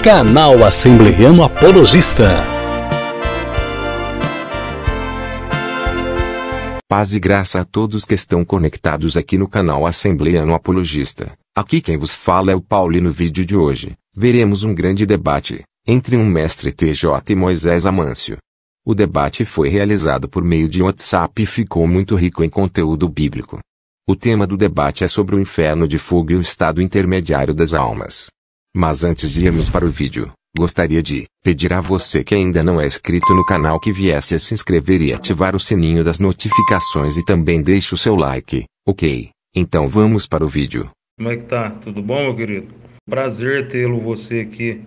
Canal Assembleano Apologista. Paz e graça a todos que estão conectados aqui no canal Assembleano Apologista. Aqui quem vos fala é o Paulo e no vídeo de hoje, veremos um grande debate entre um mestre TJ e Moisés Amâncio. O debate foi realizado por meio de WhatsApp e ficou muito rico em conteúdo bíblico. O tema do debate é sobre o inferno de fogo e o estado intermediário das almas. Mas antes de irmos para o vídeo, gostaria de pedir a você que ainda não é inscrito no canal que viesse a se inscrever e ativar o sininho das notificações e também deixe o seu like, ok? Então vamos para o vídeo. Como é que tá? Tudo bom, meu querido? Prazer tê-lo você aqui.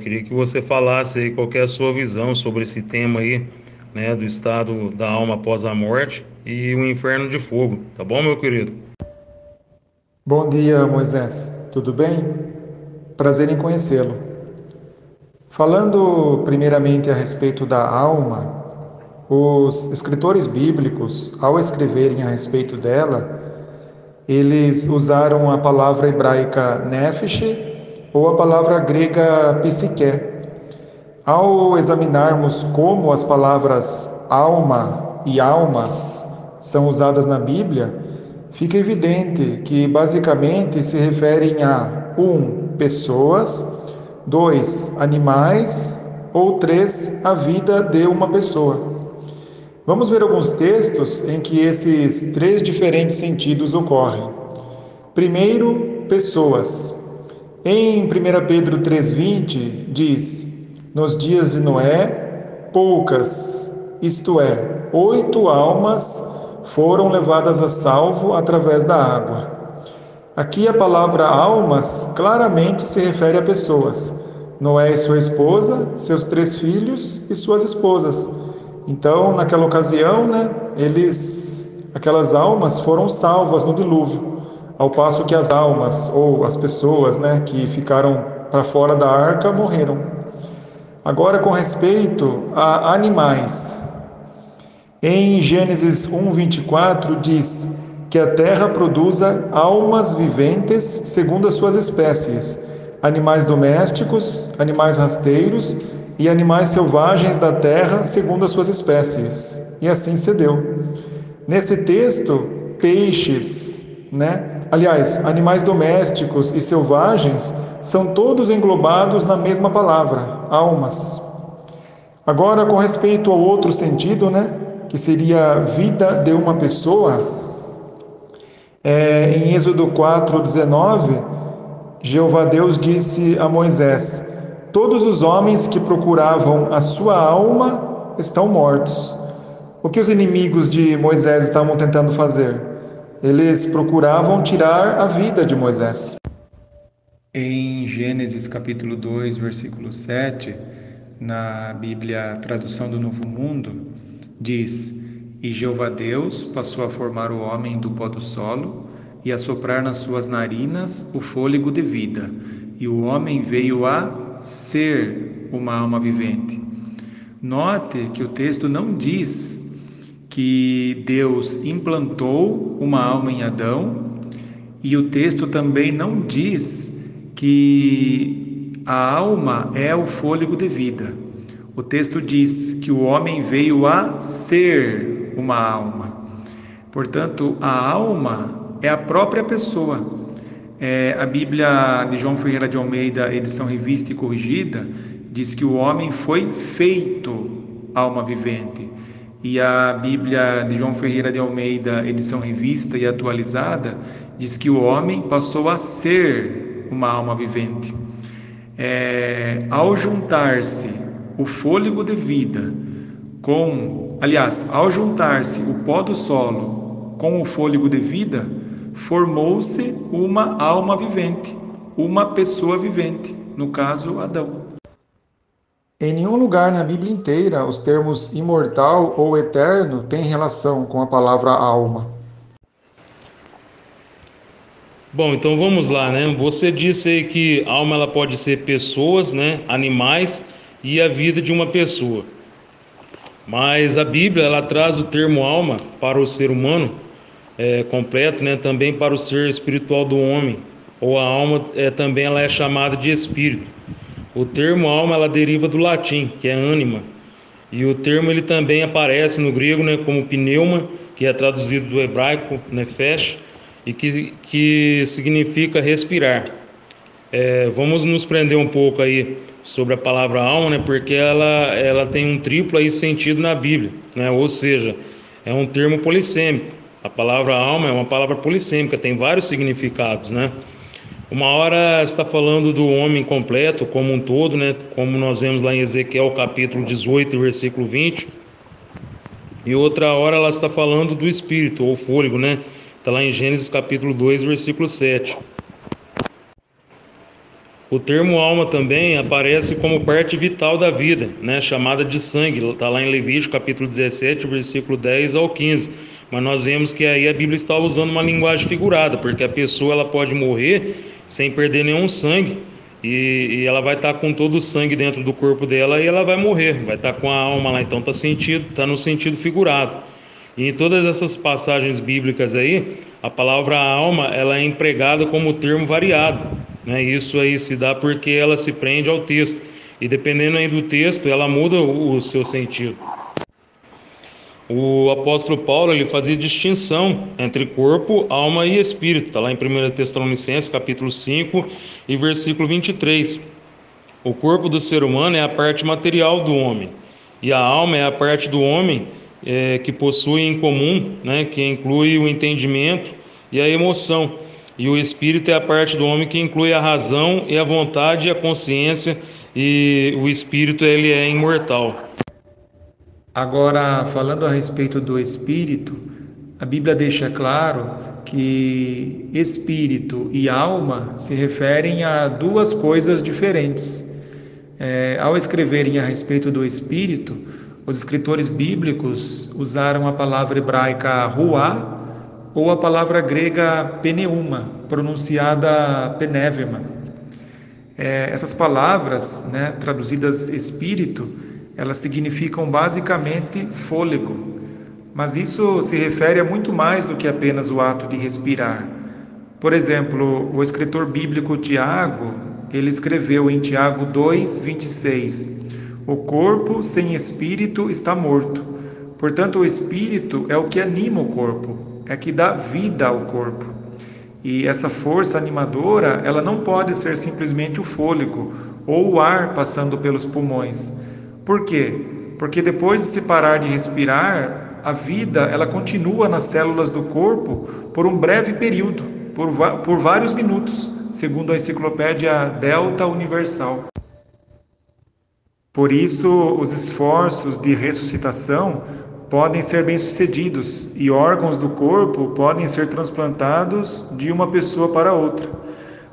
Queria que você falasse aí qual que é a sua visão sobre esse tema aí, né, do estado da alma após a morte e o inferno de fogo. Tá bom, meu querido? Bom dia, Moisés. Tudo bem? Prazer em conhecê-lo. Falando primeiramente a respeito da alma, os escritores bíblicos, ao escreverem a respeito dela, eles usaram a palavra hebraica nephesh ou a palavra grega psique. Ao examinarmos como as palavras alma e almas são usadas na Bíblia, fica evidente que basicamente se referem a 1. Pessoas, 2. Animais ou 3. A vida de uma pessoa. Vamos ver alguns textos em que esses 3 diferentes sentidos ocorrem. Primeiro, pessoas. Em 1 Pedro 3,20 diz: nos dias de Noé, poucas, isto é, 8 almas foram levadas a salvo através da água. Aqui a palavra almas claramente se refere a pessoas. Noé e sua esposa, seus 3 filhos e suas esposas. Então, naquela ocasião, aquelas almas foram salvas no dilúvio, ao passo que as almas, ou as pessoas, que ficaram para fora da arca, morreram. Agora, com respeito a animais, em Gênesis 1:24 diz que a terra produza almas viventes segundo as suas espécies, animais domésticos, animais rasteiros e animais selvagens da terra segundo as suas espécies. E assim se deu. Nesse texto, peixes, animais domésticos e selvagens são todos englobados na mesma palavra, almas. Agora, com respeito ao outro sentido, que seria a vida de uma pessoa, em Êxodo 4:19, Jeová Deus disse a Moisés: todos os homens que procuravam a sua alma estão mortos. O que os inimigos de Moisés estavam tentando fazer? Eles procuravam tirar a vida de Moisés. Em Gênesis capítulo 2, versículo 7, na Bíblia Tradução do Novo Mundo, diz: e Jeová Deus passou a formar o homem do pó do solo e a soprar nas suas narinas o fôlego de vida, e o homem veio a ser uma alma vivente. Note que o texto não diz que Deus implantou uma alma em Adão, e o texto também não diz que a alma é o fôlego de vida. O texto diz que o homem veio a ser uma alma. Portanto, a alma é a própria pessoa. A Bíblia de João Ferreira de Almeida, edição revista e corrigida, diz que o homem foi feito alma vivente. E a Bíblia de João Ferreira de Almeida, edição revista e atualizada, diz que o homem passou a ser uma alma vivente. Ao juntar-se o fôlego de vida ao juntar-se o pó do solo com o fôlego de vida, formou-se uma alma vivente, uma pessoa vivente, no caso, Adão. Em nenhum lugar na Bíblia inteira os termos imortal ou eterno têm relação com a palavra alma. Bom, então vamos lá, Você disse aí que alma ela pode ser pessoas, animais e a vida de uma pessoa. Mas a Bíblia ela traz o termo alma para o ser humano completo, também para o ser espiritual do homem, ou a alma também ela é chamada de espírito. O termo alma ela deriva do latim, que é ânima, e o termo ele também aparece no grego, né, como pneuma, que é traduzido do hebraico nefesh, e que significa respirar. Vamos nos prender um pouco aí sobre a palavra alma, né, porque ela tem um triplo aí sentido na Bíblia, né, ou seja, é um termo polissêmico. A palavra alma é uma palavra polissêmica, tem vários significados, né? Uma hora está falando do homem completo, como um todo, né? Como nós vemos lá em Ezequiel, capítulo 18, versículo 20. E outra hora ela está falando do espírito, ou fôlego, né? Está lá em Gênesis, capítulo 2, versículo 7. O termo alma também aparece como parte vital da vida, né? Chamada de sangue. Está lá em Levítico, capítulo 17, versículo 10 ao 15. Mas nós vemos que aí a Bíblia está usando uma linguagem figurada, porque a pessoa ela pode morrer sem perder nenhum sangue, e ela vai estar com todo o sangue dentro do corpo dela e ela vai morrer, vai estar com a alma lá, então está no sentido figurado. E em todas essas passagens bíblicas aí, a palavra alma ela é empregada como termo variado, né? Isso aí se dá porque ela se prende ao texto, e dependendo aí do texto, ela muda o seu sentido. O apóstolo Paulo ele fazia distinção entre corpo, alma e espírito. Está lá em 1 Tessalonicenses, capítulo 5 e versículo 23. O corpo do ser humano é a parte material do homem, e a alma é a parte do homem que possui em comum, né, que inclui o entendimento e a emoção. E o espírito é a parte do homem que inclui a razão e a vontade e a consciência, e o espírito ele é imortal. Agora, falando a respeito do espírito, a Bíblia deixa claro que espírito e alma se referem a duas coisas diferentes. Ao escreverem a respeito do espírito, os escritores bíblicos usaram a palavra hebraica ruá ou a palavra grega pneuma, pronunciada penevema. Essas palavras, né, traduzidas espírito, elas significam basicamente fôlego, mas isso se refere a muito mais do que apenas o ato de respirar. Por exemplo, o escritor bíblico Tiago, ele escreveu em Tiago 2:26: o corpo sem espírito está morto. Portanto, o espírito é o que anima o corpo, é que dá vida ao corpo. E essa força animadora, ela não pode ser simplesmente o fôlego ou o ar passando pelos pulmões. Por quê? Porque depois de se parar de respirar, a vida ela continua nas células do corpo por um breve período, por vários minutos, segundo a enciclopédia Delta Universal. Por isso, os esforços de ressuscitação podem ser bem-sucedidos e órgãos do corpo podem ser transplantados de uma pessoa para outra.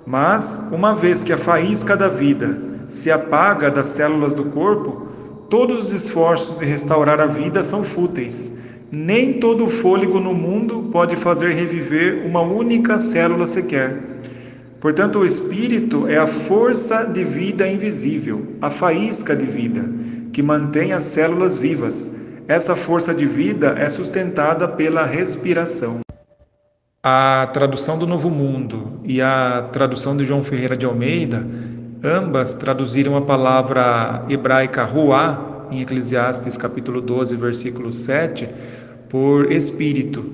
Mas, uma vez que a faísca da vida se apaga das células do corpo, todos os esforços de restaurar a vida são fúteis. Nem todo o fôlego no mundo pode fazer reviver uma única célula sequer. Portanto, o espírito é a força de vida invisível, a faísca de vida, que mantém as células vivas. Essa força de vida é sustentada pela respiração. A tradução do Novo Mundo e a tradução de João Ferreira de Almeida, ambas traduziram a palavra hebraica ruá, em Eclesiastes capítulo 12, versículo 7, por espírito.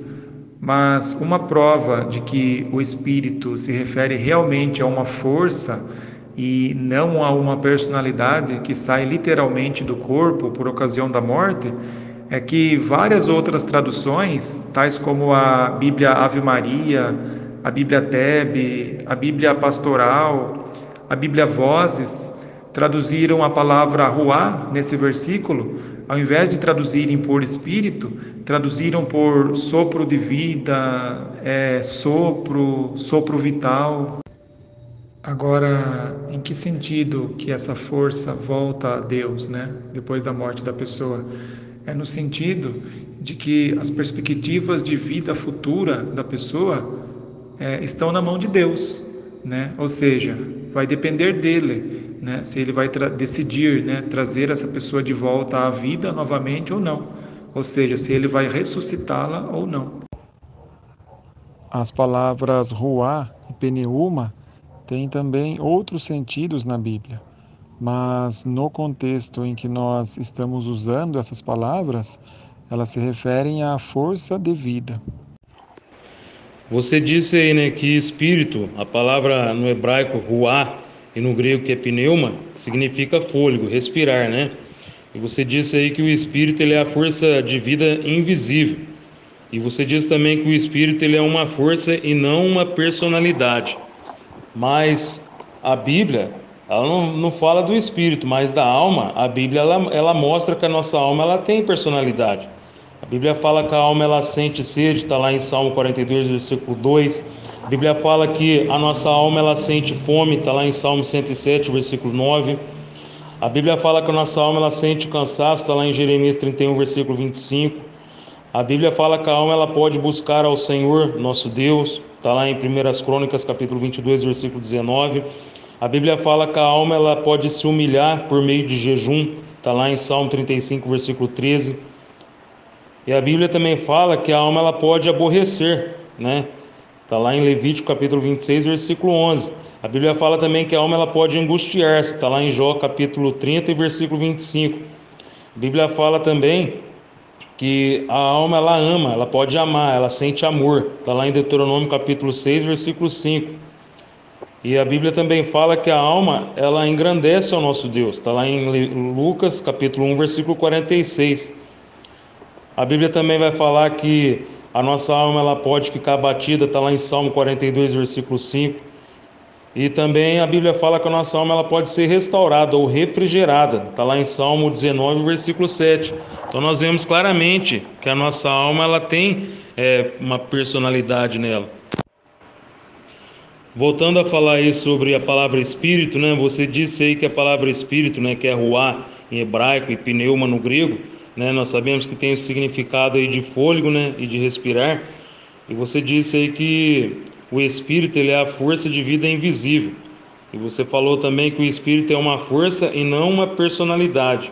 Mas uma prova de que o espírito se refere realmente a uma força e não a uma personalidade que sai literalmente do corpo por ocasião da morte, é que várias outras traduções, tais como a Bíblia Ave Maria, a Bíblia Tebe, a Bíblia Pastoral, a Bíblia Vozes, traduziram a palavra ruá nesse versículo, ao invés de traduzirem por espírito, traduziram por sopro de vida, sopro vital. Agora, em que sentido que essa força volta a Deus, né, depois da morte da pessoa? É no sentido de que as perspectivas de vida futura da pessoa estão na mão de Deus, né? Ou seja, vai depender dele, né? Se ele vai decidir, né, trazer essa pessoa de volta à vida novamente ou não. Ou seja, se ele vai ressuscitá-la ou não. As palavras ruá e pneuma Tem também outros sentidos na Bíblia, mas no contexto em que nós estamos usando essas palavras, elas se referem à força de vida. Você disse aí, né, que espírito, a palavra no hebraico ruá e no grego que é pneuma, significa fôlego, respirar, né? E você disse aí que o espírito ele é a força de vida invisível. E você disse também que o espírito ele é uma força e não uma personalidade. Mas a Bíblia, ela não fala do espírito, mas da alma. A Bíblia ela mostra que a nossa alma ela tem personalidade. A Bíblia fala que a alma ela sente sede, está lá em Salmo 42, versículo 2. A Bíblia fala que a nossa alma ela sente fome, está lá em Salmo 107, versículo 9. A Bíblia fala que a nossa alma ela sente cansaço, está lá em Jeremias 31, versículo 25. A Bíblia fala que a alma ela pode buscar ao Senhor, nosso Deus, está lá em 1 Crônicas, capítulo 22, versículo 19. A Bíblia fala que a alma ela pode se humilhar por meio de jejum, está lá em Salmo 35, versículo 13. E a Bíblia também fala que a alma ela pode aborrecer, né? Está lá em Levítico capítulo 26, versículo 11. A Bíblia fala também que a alma ela pode angustiar-se, está lá em Jó capítulo 30 e versículo 25. A Bíblia fala também que a alma ela ama, ela pode amar, ela sente amor, está lá em Deuteronômio capítulo 6, versículo 5. E a Bíblia também fala que a alma ela engrandece ao nosso Deus, está lá em Lucas capítulo 1, versículo 46. A Bíblia também vai falar que a nossa alma ela pode ficar abatida, está lá em Salmo 42, versículo 5. E também a Bíblia fala que a nossa alma ela pode ser restaurada ou refrigerada, está lá em Salmo 19, versículo 7. Então nós vemos claramente que a nossa alma ela tem uma personalidade nela. Voltando a falar aí sobre a palavra espírito, né? Você disse aí que a palavra espírito, né, que é ruá em hebraico e pneuma no grego, né, nós sabemos que tem o significado aí de fôlego, né, e de respirar. E você disse aí que o espírito ele é a força de vida invisível. E você falou também que o espírito é uma força e não uma personalidade.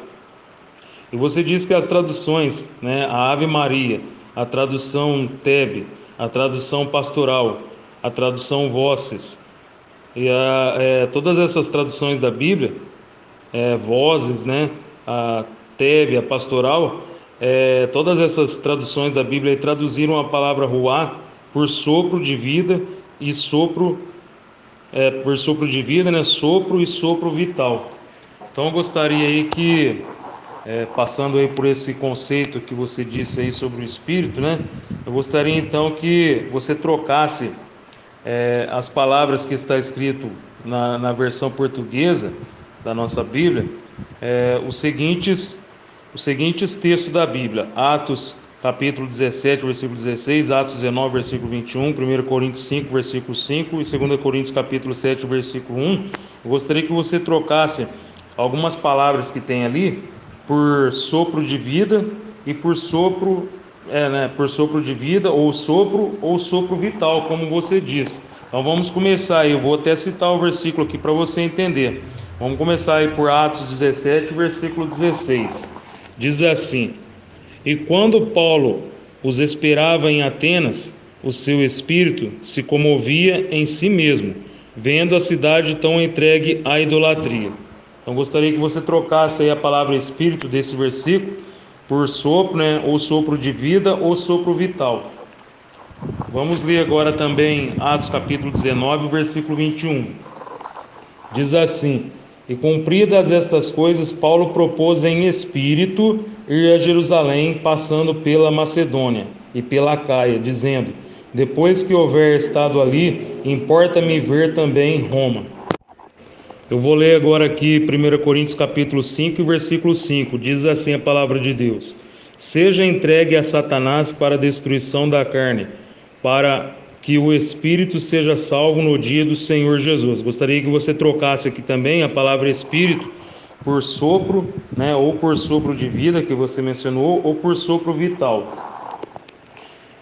E você disse que as traduções, né, a Ave Maria, a tradução Tebe, a tradução Pastoral, a tradução Vozes, e todas essas traduções da Bíblia, Vozes, né, a Tebe, a Pastoral, todas essas traduções da Bíblia traduziram a palavra ruá por sopro de vida e sopro, por sopro de vida, né, sopro e sopro vital. Então eu gostaria aí que, passando aí por esse conceito que você disse aí sobre o Espírito, né, eu gostaria então que você trocasse as palavras que está escrito na versão portuguesa da nossa Bíblia, os seguintes textos da Bíblia: Atos capítulo 17, versículo 16, Atos 19, versículo 21, 1 Coríntios 5, versículo 5 e 2 Coríntios capítulo 7, versículo 1. Eu gostaria que você trocasse algumas palavras que tem ali por sopro de vida e por sopro, por sopro de vida ou sopro vital, como você disse. Então vamos começar aí, eu vou até citar o versículo aqui para você entender. Vamos começar aí por Atos 17, versículo 16. Diz assim: E quando Paulo os esperava em Atenas, o seu espírito se comovia em si mesmo, vendo a cidade tão entregue à idolatria. Então gostaria que você trocasse aí a palavra espírito desse versículo por sopro, né, ou sopro de vida ou sopro vital. Vamos ler agora também Atos capítulo 19, versículo 21. Diz assim: E cumpridas estas coisas, Paulo propôs em espírito ir a Jerusalém, passando pela Macedônia e pela Acaia, dizendo: Depois que houver estado ali, importa-me ver também Roma. Eu vou ler agora aqui 1 Coríntios capítulo 5, versículo 5. Diz assim a palavra de Deus: Seja entregue a Satanás para a destruição da carne, para que o espírito seja salvo no dia do Senhor Jesus. Gostaria que você trocasse aqui também a palavra espírito por sopro, né, ou por sopro de vida que você mencionou, ou por sopro vital.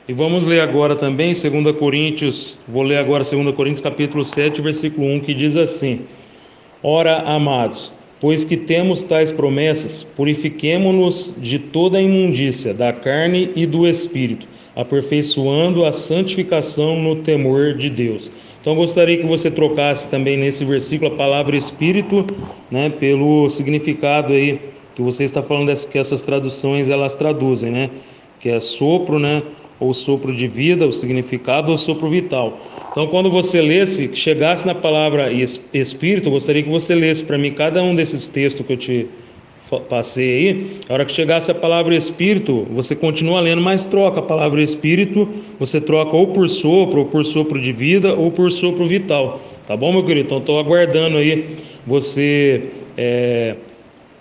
E vamos ler agora também 2 Coríntios, vou ler agora 2 Coríntios capítulo 7, versículo 1, que diz assim: Ora, amados, pois que temos tais promessas, purifiquemo-nos de toda a imundícia da carne e do espírito, aperfeiçoando a santificação no temor de Deus. Então, eu gostaria que você trocasse também nesse versículo a palavra espírito, né, pelo significado aí que você está falando que essas traduções elas traduzem, né, que é sopro, né, ou sopro de vida, o significado, ou sopro vital. Então, quando você lesse, chegasse na palavra espírito, eu gostaria que você lesse para mim cada um desses textos que eu te passei aí. A hora que chegasse a palavra espírito, você continua lendo, mas troca a palavra espírito, você troca ou por sopro de vida, ou por sopro vital. Tá bom, meu querido? Então, estou aguardando aí você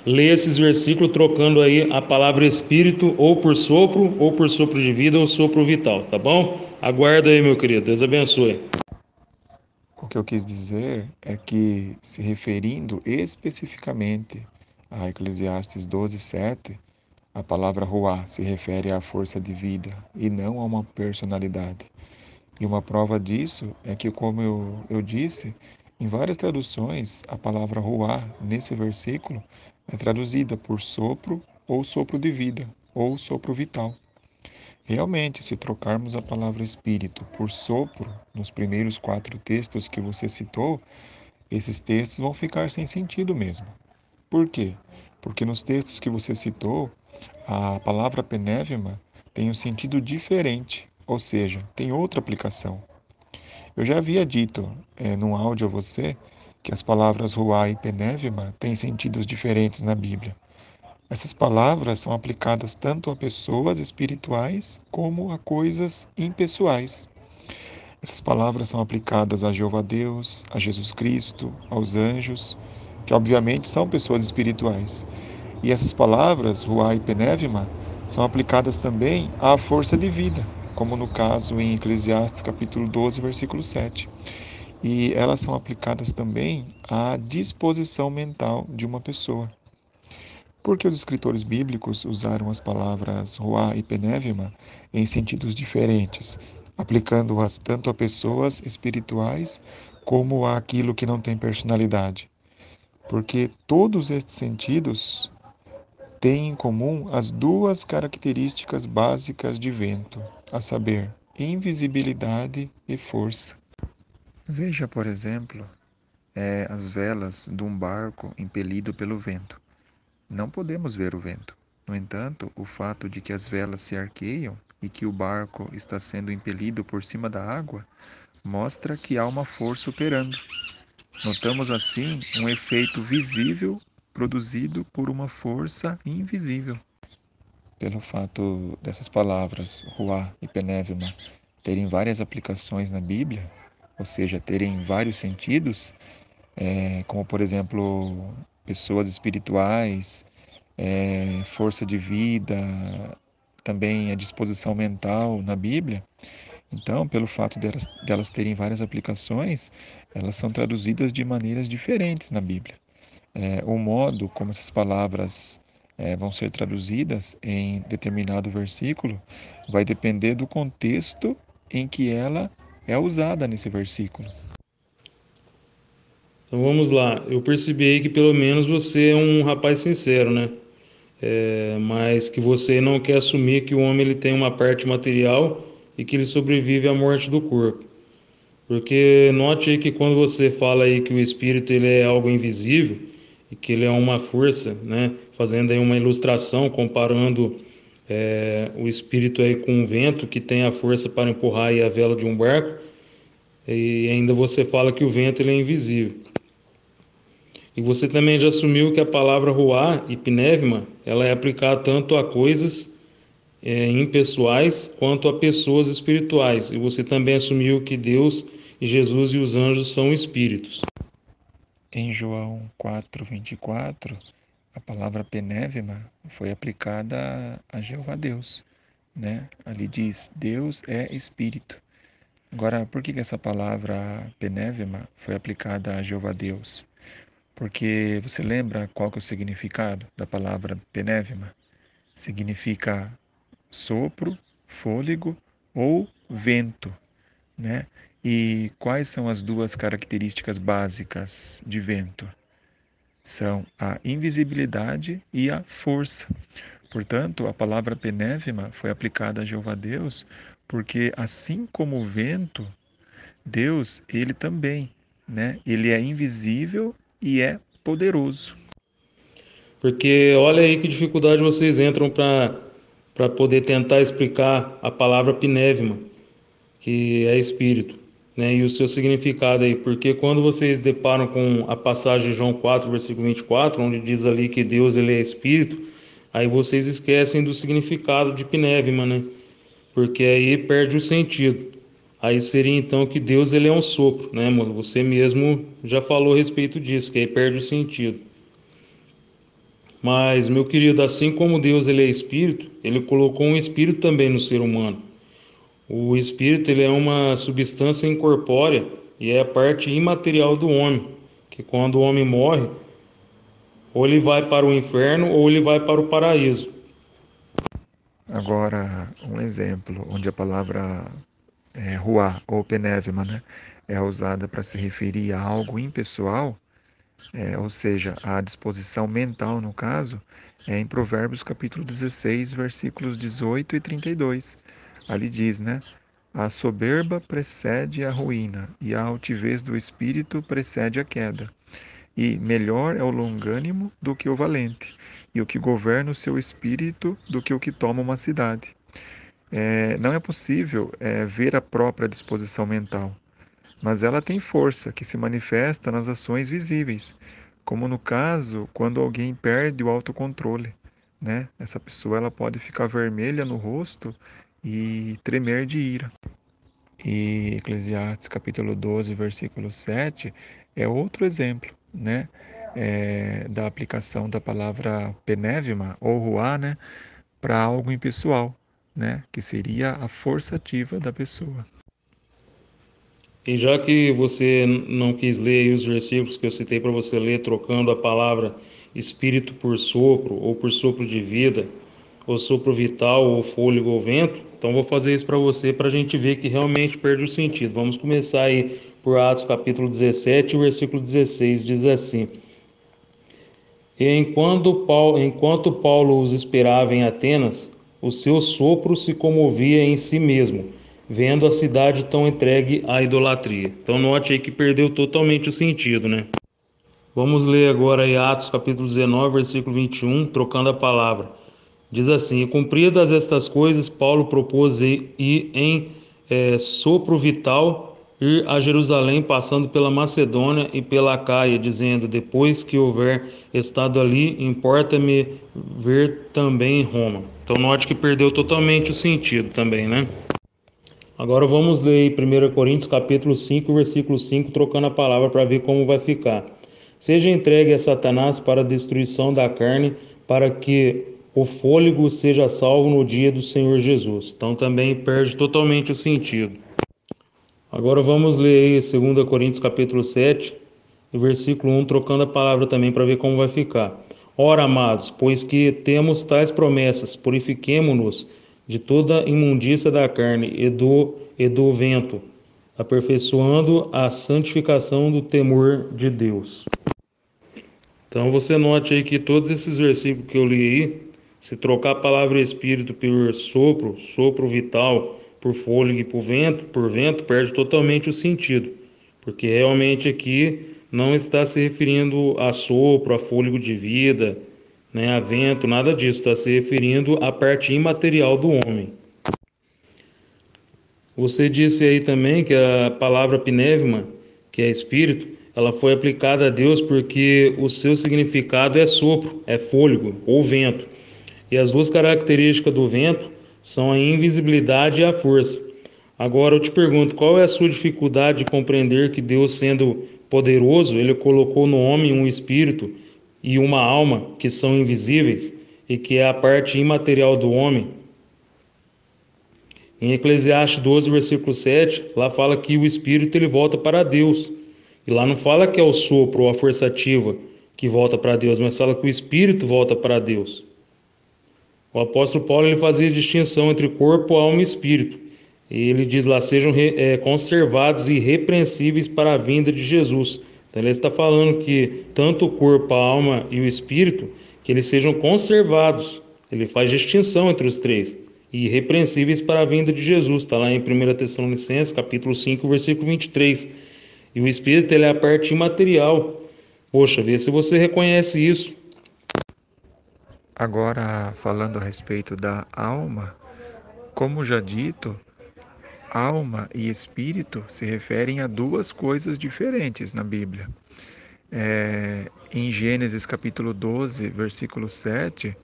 ler esses versículos trocando aí a palavra espírito ou por sopro de vida ou sopro vital, tá bom? Aguarda aí, meu querido. Deus abençoe. O que eu quis dizer é que, se referindo especificamente a Eclesiastes 12:7, a palavra ruá se refere à força de vida e não a uma personalidade. E uma prova disso é que, como eu disse, em várias traduções, a palavra ruá, nesse versículo, é traduzida por sopro ou sopro de vida, ou sopro vital. Realmente, se trocarmos a palavra espírito por sopro nos primeiros 4 textos que você citou, esses textos vão ficar sem sentido mesmo. Por quê? Porque nos textos que você citou, a palavra penévima tem um sentido diferente, ou seja, tem outra aplicação. Eu já havia dito num áudio a você que as palavras ruá e penévima têm sentidos diferentes na Bíblia. Essas palavras são aplicadas tanto a pessoas espirituais como a coisas impessoais. Essas palavras são aplicadas a Jeová Deus, a Jesus Cristo, aos anjos, que obviamente são pessoas espirituais. E essas palavras, ruá e penévima, são aplicadas também à força de vida, como no caso em Eclesiastes capítulo 12, versículo 7. E elas são aplicadas também à disposição mental de uma pessoa. Por que os escritores bíblicos usaram as palavras ruá e penévima em sentidos diferentes, aplicando-as tanto a pessoas espirituais como àquilo que não tem personalidade? Porque todos estes sentidos têm em comum as duas características básicas de vento, a saber, invisibilidade e força. Veja, por exemplo, as velas de um barco impelido pelo vento. Não podemos ver o vento. No entanto, o fato de que as velas se arqueiam e que o barco está sendo impelido por cima da água mostra que há uma força operando. Notamos assim um efeito visível produzido por uma força invisível. Pelo fato dessas palavras, ruá e penévima, terem várias aplicações na Bíblia, ou seja, terem vários sentidos, como por exemplo, pessoas espirituais, força de vida, também a disposição mental na Bíblia. Então, pelo fato delas terem várias aplicações, elas são traduzidas de maneiras diferentes na Bíblia. O modo como essas palavras vão ser traduzidas em determinado versículo vai depender do contexto em que ela é usada nesse versículo. Então vamos lá. Eu percebi aí que pelo menos você é um rapaz sincero, né? Mas que você não quer assumir que o homem ele tem uma parte material e que ele sobrevive à morte do corpo. Porque note aí que quando você fala aí que o espírito ele é algo invisível e que ele é uma força, né? Fazendo aí uma ilustração, comparando o espírito aí com o vento que tem a força para empurrar aí a vela de um barco, e ainda você fala que o vento ele é invisível. E você também já assumiu que a palavra ruá e pnevma, ela é aplicada tanto a coisas impessoais quanto a pessoas espirituais. E você também assumiu que Deus e Jesus e os anjos são espíritos. Em João 4:24, a palavra penévima foi aplicada a Jeová Deus, né? Ali diz: Deus é espírito. Agora, por que essa palavra penévima foi aplicada a Jeová Deus? Porque você lembra qual que é o significado da palavra penévima? Significa sopro, fôlego ou vento, né? E quais são as duas características básicas de vento? São a invisibilidade e a força. Portanto, a palavra penevima foi aplicada a Jeová Deus, porque assim como o vento, Deus, ele também, né? Ele é invisível e é poderoso. Porque olha aí que dificuldade vocês entram para poder tentar explicar a palavra pinevima, que é espírito, né? E o seu significado aí. Porque quando vocês deparam com a passagem de João 4, versículo 24, onde diz ali que Deus ele é espírito, aí vocês esquecem do significado de pinevima, né? Porque aí perde o sentido. Aí seria então que Deus ele é um sopro, né, amor? Você mesmo já falou a respeito disso, que aí perde o sentido. Mas, meu querido, assim como Deus ele é espírito, ele colocou um espírito também no ser humano. O espírito ele é uma substância incorpórea e é a parte imaterial do homem, que quando o homem morre, ou ele vai para o inferno ou ele vai para o paraíso. Agora, um exemplo onde a palavra ruá ou penevima, né, é usada para se referir a algo impessoal, ou seja, a disposição mental no caso, é em Provérbios capítulo 16, versículos 18 e 32. Ali diz, né? A soberba precede a ruína, e a altivez do espírito precede a queda. E melhor é o longânimo do que o valente, e o que governa o seu espírito do que o que toma uma cidade. Não é possível ver a própria disposição mental, mas ela tem força que se manifesta nas ações visíveis, como no caso quando alguém perde o autocontrole, né? Essa pessoa ela pode ficar vermelha no rosto e tremer de ira. E Eclesiastes capítulo 12, versículo 7 é outro exemplo, né? Da aplicação da palavra penevima ou ruá, né? Para algo impessoal, né? Que seria a força ativa da pessoa. E já que você não quis ler aí os versículos que eu citei para você ler, trocando a palavra espírito por sopro, ou por sopro de vida, ou sopro vital, ou fôlego ou vento, então vou fazer isso para você, para a gente ver que realmente perde o sentido. Vamos começar aí por Atos capítulo 17, versículo 16, diz assim: E enquanto Paulo os esperava em Atenas, o seu sopro se comovia em si mesmo, vendo a cidade tão entregue à idolatria. Então note aí que perdeu totalmente o sentido, né? Vamos ler agora aí Atos capítulo 19, versículo 21, trocando a palavra. Diz assim: E cumpridas estas coisas, Paulo propôs ir em sopro vital, ir a Jerusalém, passando pela Macedônia e pela Acaia, dizendo: Depois que houver estado ali, importa-me ver também em Roma. Então note que perdeu totalmente o sentido também, né? Agora vamos ler aí 1 Coríntios capítulo 5, versículo 5, trocando a palavra para ver como vai ficar. Seja entregue a Satanás para a destruição da carne, para que o fôlego seja salvo no dia do Senhor Jesus. Então também perde totalmente o sentido. Agora vamos ler aí 2 Coríntios capítulo 7, versículo 1, trocando a palavra também para ver como vai ficar. Ora, amados, pois que temos tais promessas, purifiquemo-nos de toda imundícia da carne e do vento, aperfeiçoando a santificação do temor de Deus. Então você note aí que todos esses versículos que eu li aí, se trocar a palavra espírito por sopro, sopro vital, por fôlego e por vento, perde totalmente o sentido. Porque realmente aqui não está se referindo a sopro, a fôlego de vida, né, a vento, nada disso. Está se referindo à parte imaterial do homem. Você disse aí também que a palavra pneuma, que é espírito, ela foi aplicada a Deus porque o seu significado é sopro, é fôlego ou vento. E as duas características do vento são a invisibilidade e a força. Agora eu te pergunto, qual é a sua dificuldade de compreender que Deus, sendo poderoso, ele colocou no homem um espírito e uma alma que são invisíveis e que é a parte imaterial do homem? Em Eclesiastes 12, versículo 7, lá fala que o espírito ele volta para Deus. E lá não fala que é o sopro ou a força ativa que volta para Deus, mas fala que o espírito volta para Deus. O apóstolo Paulo ele fazia distinção entre corpo, alma e espírito. E ele diz lá: sejam conservados e irrepreensíveis para a vinda de Jesus. Então ele está falando que tanto o corpo, a alma e o espírito, que eles sejam conservados, Ele faz distinção entre os três. E irrepreensíveis para a vinda de Jesus. Está lá em 1 Tessalonicenses, capítulo 5, versículo 23. E o Espírito, ele é a parte imaterial. Poxa, vê se você reconhece isso. Agora, falando a respeito da alma, como já dito, alma e espírito se referem a duas coisas diferentes na Bíblia. Em Gênesis capítulo 12, versículo 7,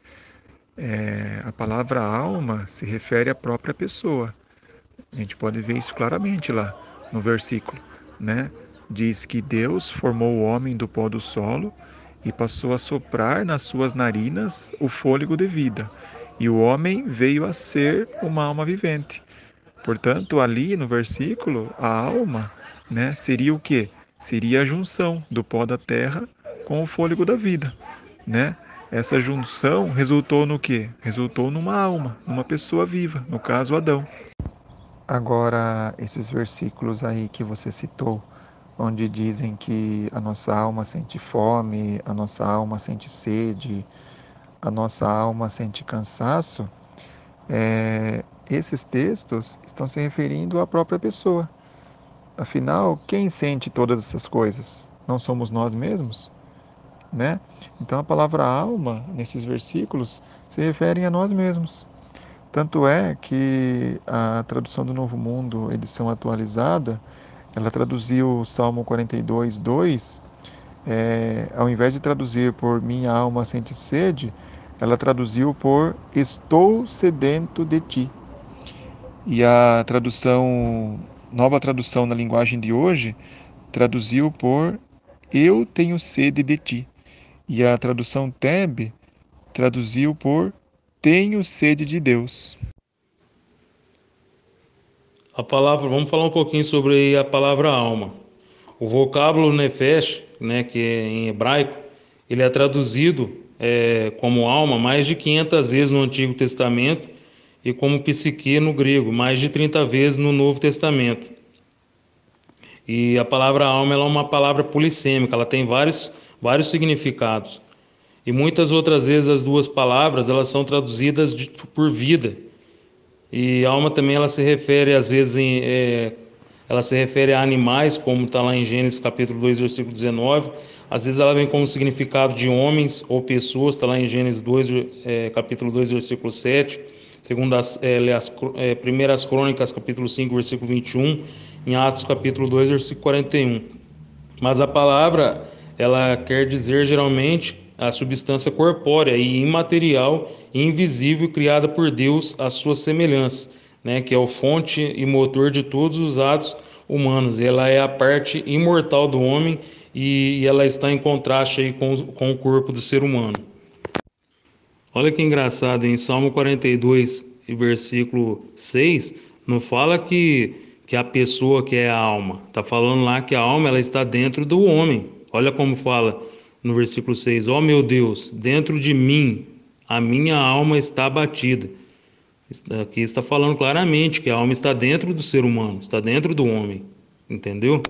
a palavra alma se refere à própria pessoa. A gente pode ver isso claramente lá no versículo, né? Diz que Deus formou o homem do pó do solo e passou a soprar nas suas narinas o fôlego de vida. E o homem veio a ser uma alma vivente. Portanto, ali no versículo, a alma, né, seria o quê? Seria a junção do pó da terra com o fôlego da vida, né? Essa junção resultou no quê? Resultou numa alma, numa pessoa viva, no caso Adão. Agora, esses versículos aí que você citou, onde dizem que a nossa alma sente fome, a nossa alma sente sede, a nossa alma sente cansaço, esses textos estão se referindo à própria pessoa. Afinal, quem sente todas essas coisas? Não somos nós mesmos? Né? Então a palavra alma, nesses versículos, se refere a nós mesmos. Tanto é que a tradução do Novo Mundo, edição atualizada, ela traduziu o Salmo 42, 2, ao invés de traduzir por minha alma sente sede, ela traduziu por estou sedento de ti. E a nova tradução na linguagem de hoje, traduziu por eu tenho sede de ti. E a tradução TEB traduziu por tenho sede de Deus. Vamos falar um pouquinho sobre a palavra alma. O vocábulo nefesh, né, que é em hebraico, ele é traduzido como alma mais de 500 vezes no Antigo Testamento e como psique no grego, mais de 30 vezes no Novo Testamento. E a palavra alma ela é uma palavra polissêmica, ela tem vários significados. E muitas outras vezes as duas palavras elas são traduzidas por vida. E alma também ela se refere às vezes ela se refere a animais, como está lá em Gênesis capítulo 2, versículo 19. Às vezes ela vem como significado de homens ou pessoas, está lá em Gênesis 2, capítulo 2, versículo 7. Segundo Primeiras Crônicas, capítulo 5, versículo 21. Em Atos, capítulo 2, versículo 41. Mas a palavra, ela quer dizer geralmente a substância corpórea e imaterial e invisível criada por Deus à sua semelhança, né, que é o fonte e motor de todos os atos humanos. Ela é a parte imortal do homem e ela está em contraste aí com o corpo do ser humano. Olha que engraçado, em Salmo 42, versículo 6, não fala que a pessoa que é a alma. Está falando lá que a alma ela está dentro do homem. Olha como fala no versículo 6. Ó meu Deus, dentro de mim a minha alma está abatida. Aqui está falando claramente que a alma está dentro do ser humano, está dentro do homem. Entendeu?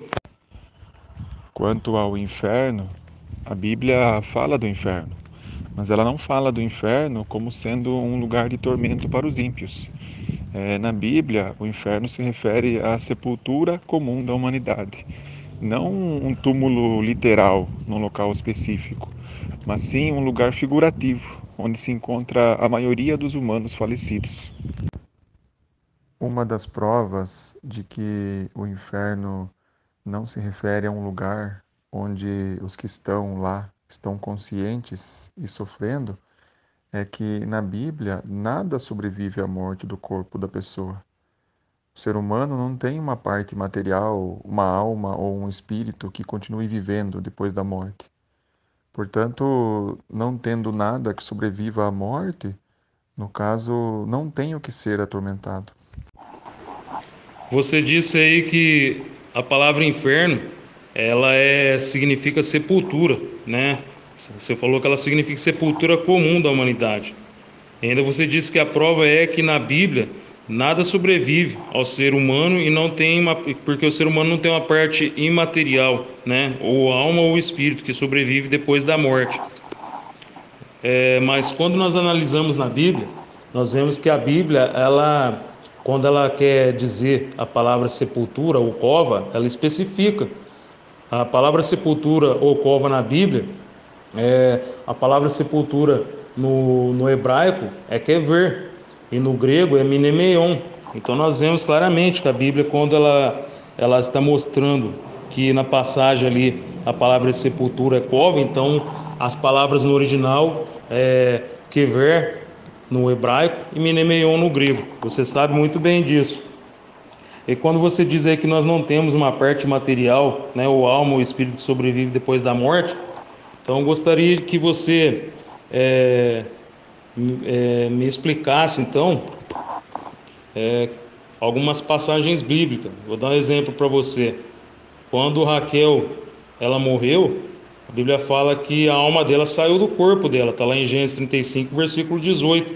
Quanto ao inferno, a Bíblia fala do inferno, mas ela não fala do inferno como sendo um lugar de tormento para os ímpios. Na Bíblia, o inferno se refere à sepultura comum da humanidade, não um túmulo literal num local específico, mas sim um lugar figurativo, onde se encontra a maioria dos humanos falecidos. Uma das provas de que o inferno não se refere a um lugar onde os que estão lá estão conscientes e sofrendo, é que na Bíblia nada sobrevive à morte do corpo da pessoa. O ser humano não tem uma parte material, uma alma ou um espírito que continue vivendo depois da morte. Portanto, não tendo nada que sobreviva à morte, no caso, não tem o que ser atormentado. Você disse aí que a palavra inferno, ela significa sepultura, né? Você falou que ela significa sepultura comum da humanidade. E ainda você disse que a prova é que na Bíblia nada sobrevive ao ser humano e não tem porque o ser humano não tem uma parte imaterial, né? Ou alma ou espírito que sobrevive depois da morte. Mas quando nós analisamos na Bíblia, nós vemos que a Bíblia, quando ela quer dizer a palavra sepultura ou cova, ela especifica. A palavra sepultura ou cova na Bíblia, a palavra sepultura no hebraico é kever, e no grego é minemeion. Então nós vemos claramente que a Bíblia, quando ela está mostrando que na passagem ali a palavra sepultura é cova, então as palavras no original é kever no hebraico e minemeion no grego. Você sabe muito bem disso. E quando você diz aí que nós não temos uma parte material, né, o alma, o espírito que sobrevive depois da morte, então eu gostaria que você me explicasse então algumas passagens bíblicas. Vou dar um exemplo para você. Quando Raquel ela morreu, a Bíblia fala que a alma dela saiu do corpo dela. Está lá em Gênesis 35, versículo 18.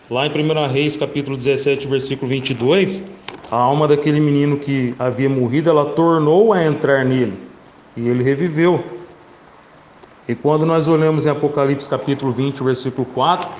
Lá em 1 Reis, capítulo 17, versículo 22, a alma daquele menino que havia morrido, ela tornou a entrar nele, e ele reviveu. E quando nós olhamos em Apocalipse, capítulo 20, versículo 4,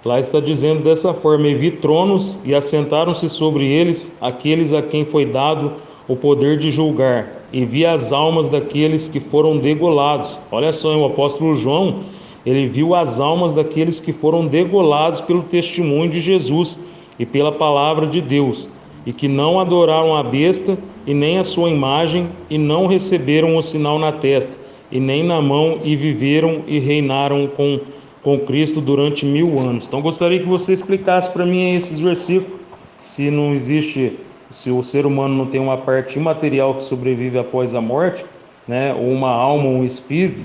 lá está dizendo dessa forma: e vi tronos, e assentaram-se sobre eles aqueles a quem foi dado o poder de julgar, e vi as almas daqueles que foram degolados. Olha só, o apóstolo João, ele viu as almas daqueles que foram degolados pelo testemunho de Jesus e pela palavra de Deus, e que não adoraram a besta e nem a sua imagem, e não receberam o sinal na testa e nem na mão, e viveram e reinaram com Cristo durante 1000 anos. Então gostaria que você explicasse para mim esses versículos, se não existe, se o ser humano não tem uma parte imaterial que sobrevive após a morte, né, ou uma alma, um espírito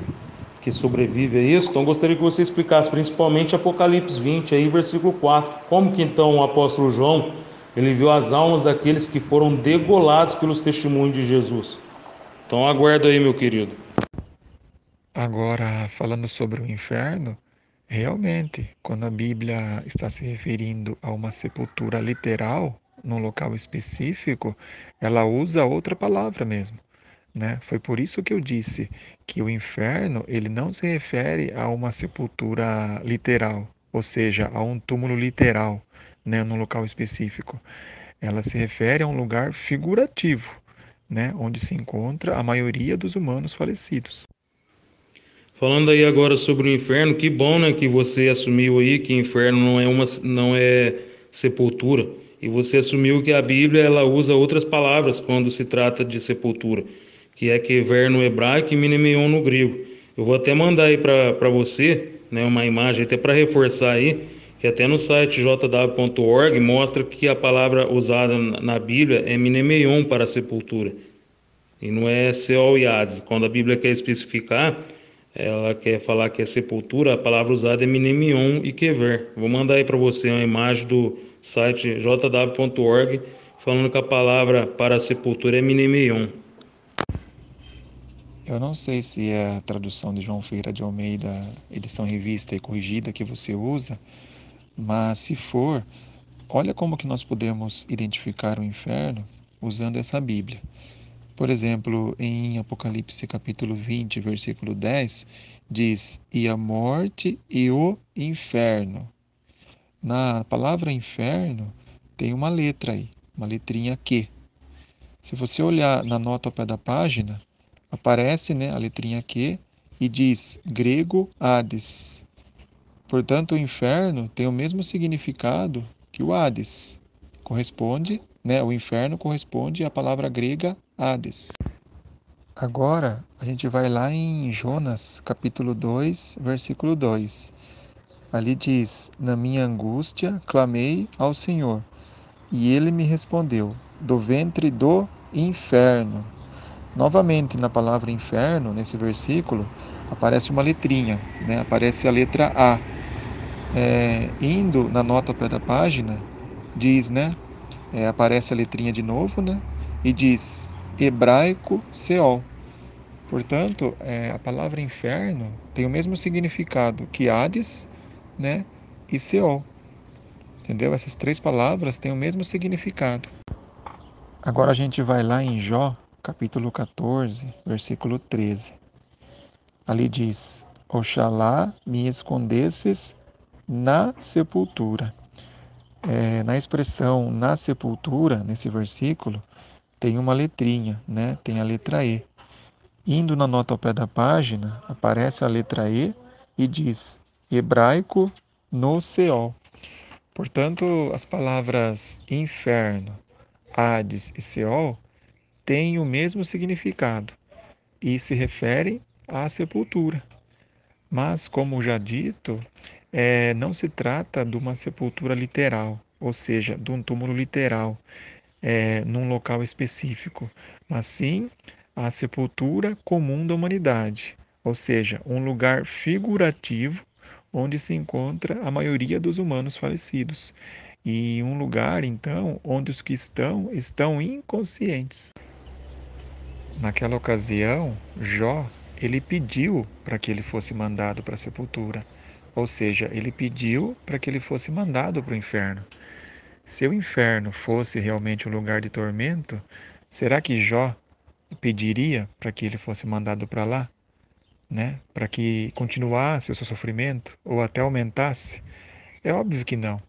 que sobrevive a isso. Então gostaria que você explicasse principalmente Apocalipse 20, aí, versículo 4. Como que então o apóstolo João, ele viu as almas daqueles que foram degolados pelos testemunhos de Jesus? Então aguarda aí, meu querido. Agora, falando sobre o inferno, realmente, quando a Bíblia está se referindo a uma sepultura literal, num local específico, ela usa outra palavra mesmo, né? Foi por isso que eu disse que o inferno, ele não se refere a uma sepultura literal, ou seja, a um túmulo literal, né, num local específico. Ela se refere a um lugar figurativo, né, onde se encontra a maioria dos humanos falecidos. Falando aí agora sobre o inferno, que bom, né, que você assumiu aí que inferno não é sepultura. E você assumiu que a Bíblia ela usa outras palavras quando se trata de sepultura, que é kever no hebraico e minemeion no grego. Eu vou até mandar aí para você, né, uma imagem até para reforçar aí, que até no site jw.org mostra que a palavra usada na Bíblia é minemeion para sepultura. E não é Seol e Hades. Quando a Bíblia quer especificar, ela quer falar que é sepultura, a palavra usada é minemion e kever. Vou mandar aí para você uma imagem do site jw.org falando que a palavra para sepultura é minemion. Eu não sei se é a tradução de João Ferreira de Almeida, edição revista e corrigida que você usa, mas se for, olha como que nós podemos identificar o inferno usando essa Bíblia. Por exemplo, em Apocalipse capítulo 20, versículo 10, diz: e a morte e o inferno. Na palavra inferno tem uma letra aí, uma letrinha Q. Se você olhar na nota ao pé da página, aparece, né, a letrinha Q e diz grego Hades. Portanto, o inferno tem o mesmo significado que o Hades. Corresponde, né, o inferno corresponde à palavra grega Hades. Agora, a gente vai lá em Jonas, capítulo 2, versículo 2. Ali diz: na minha angústia clamei ao Senhor, e ele me respondeu, do ventre do inferno. Novamente, na palavra inferno, nesse versículo, aparece uma letrinha, né? Aparece a letra A. Indo na nota ao pé da página, diz, né? Aparece a letrinha de novo, né? E diz hebraico Seol. Portanto, a palavra inferno tem o mesmo significado que Hades, né? E Seol. Entendeu? Essas três palavras têm o mesmo significado. Agora a gente vai lá em Jó, capítulo 14, versículo 13. Ali diz: Oxalá me escondesses na sepultura. Na expressão na sepultura, nesse versículo, tem uma letrinha, né? Tem a letra E. Indo na nota ao pé da página, aparece a letra e diz hebraico no Seol. Portanto, as palavras inferno, Hades e Seol têm o mesmo significado e se referem à sepultura. Mas, como já dito, não se trata de uma sepultura literal, ou seja, de um túmulo literal, num local específico, mas sim a sepultura comum da humanidade, ou seja, um lugar figurativo onde se encontra a maioria dos humanos falecidos. E um lugar, então, onde os que estão inconscientes. Naquela ocasião, Jó, ele pediu para que ele fosse mandado para a sepultura. Ou seja, ele pediu para que ele fosse mandado para o inferno. Se o inferno fosse realmente um lugar de tormento, será que Jó pediria para que ele fosse mandado para lá, né? Para que continuasse o seu sofrimento ou até aumentasse? É óbvio que não,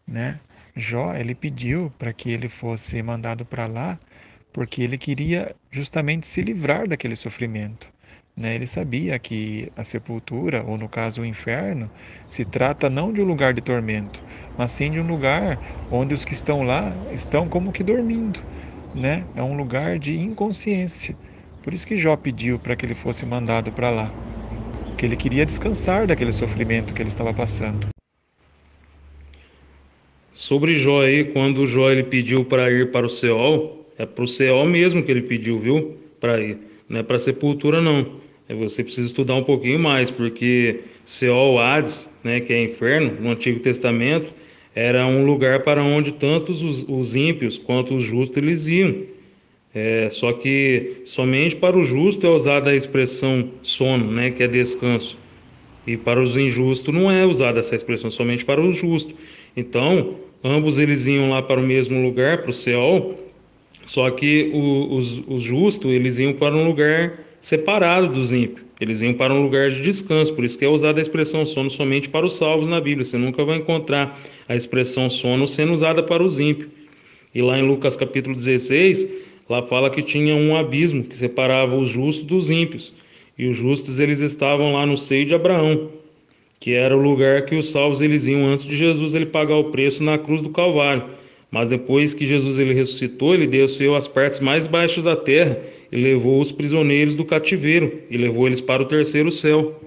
né? Jó, ele pediu para que ele fosse mandado para lá porque ele queria justamente se livrar daquele sofrimento, né? Ele sabia que a sepultura, ou no caso o inferno, se trata não de um lugar de tormento, mas sim de um lugar onde os que estão lá estão como que dormindo, né? É um lugar de inconsciência. Por isso que Jó pediu para que ele fosse mandado para lá, porque ele queria descansar daquele sofrimento que ele estava passando. Sobre Jó aí, quando Jó ele pediu para ir para o Seol, é para o Seol mesmo que ele pediu, viu? Para ir, não é para a sepultura não. Você precisa estudar um pouquinho mais, porque Seol, Hades, né, que é inferno, no Antigo Testamento, era um lugar para onde tanto os ímpios quanto os justos eles iam. Só que somente para o justo é usada a expressão sono, né, que é descanso. E para os injustos não é usada essa expressão, somente para os justos. Então, ambos eles iam lá para o mesmo lugar, para o Seol, só que os justos eles iam para um lugar separado dos ímpios. Eles iam para um lugar de descanso, por isso que é usada a expressão sono somente para os salvos na Bíblia. Você nunca vai encontrar a expressão sono sendo usada para os ímpios. E lá em Lucas capítulo 16, lá fala que tinha um abismo que separava os justos dos ímpios. E os justos eles estavam lá no seio de Abraão, que era o lugar que os salvos eles iam antes de Jesus ele pagar o preço na cruz do Calvário. Mas depois que Jesus ele ressuscitou, ele desceu às partes mais baixas da terra e levou os prisioneiros do cativeiro e levou eles para o terceiro céu.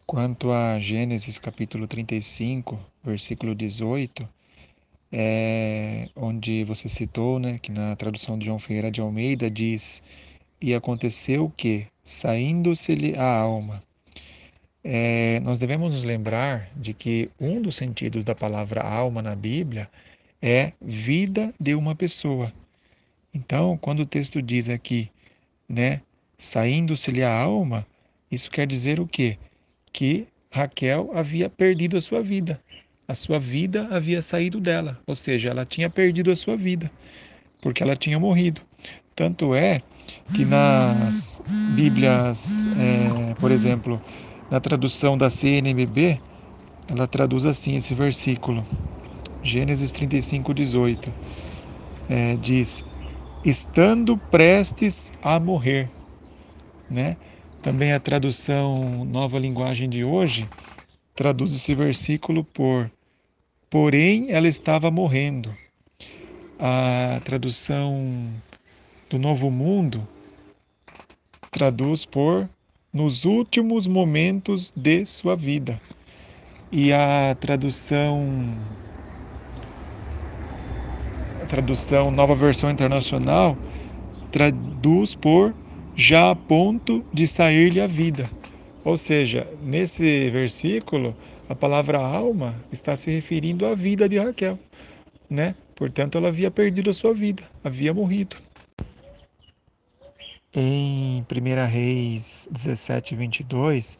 Quanto a Gênesis capítulo 35, versículo 18, onde você citou, né, que na tradução de João Ferreira de Almeida diz: e aconteceu que, saindo-se-lhe a alma. Nós devemos nos lembrar de que um dos sentidos da palavra alma na Bíblia é vida de uma pessoa. Então, quando o texto diz aqui, né, saindo-se-lhe a alma, isso quer dizer o quê? Que Raquel havia perdido a sua vida. A sua vida havia saído dela, ou seja, ela tinha perdido a sua vida, porque ela tinha morrido. Tanto é que nas Bíblias, por exemplo, na tradução da CNBB, ela traduz assim esse versículo, Gênesis 35, 18, diz, estando prestes a morrer, né? Também a tradução Nova Linguagem de hoje traduz esse versículo por porém ela estava morrendo. A tradução do Novo Mundo traduz por nos últimos momentos de sua vida. E a tradução Nova Versão Internacional traduz por já a ponto de sair-lhe a vida. Ou seja, nesse versículo, a palavra alma está se referindo à vida de Raquel, né? Portanto, ela havia perdido a sua vida, havia morrido. Em 1 Reis 17, 22,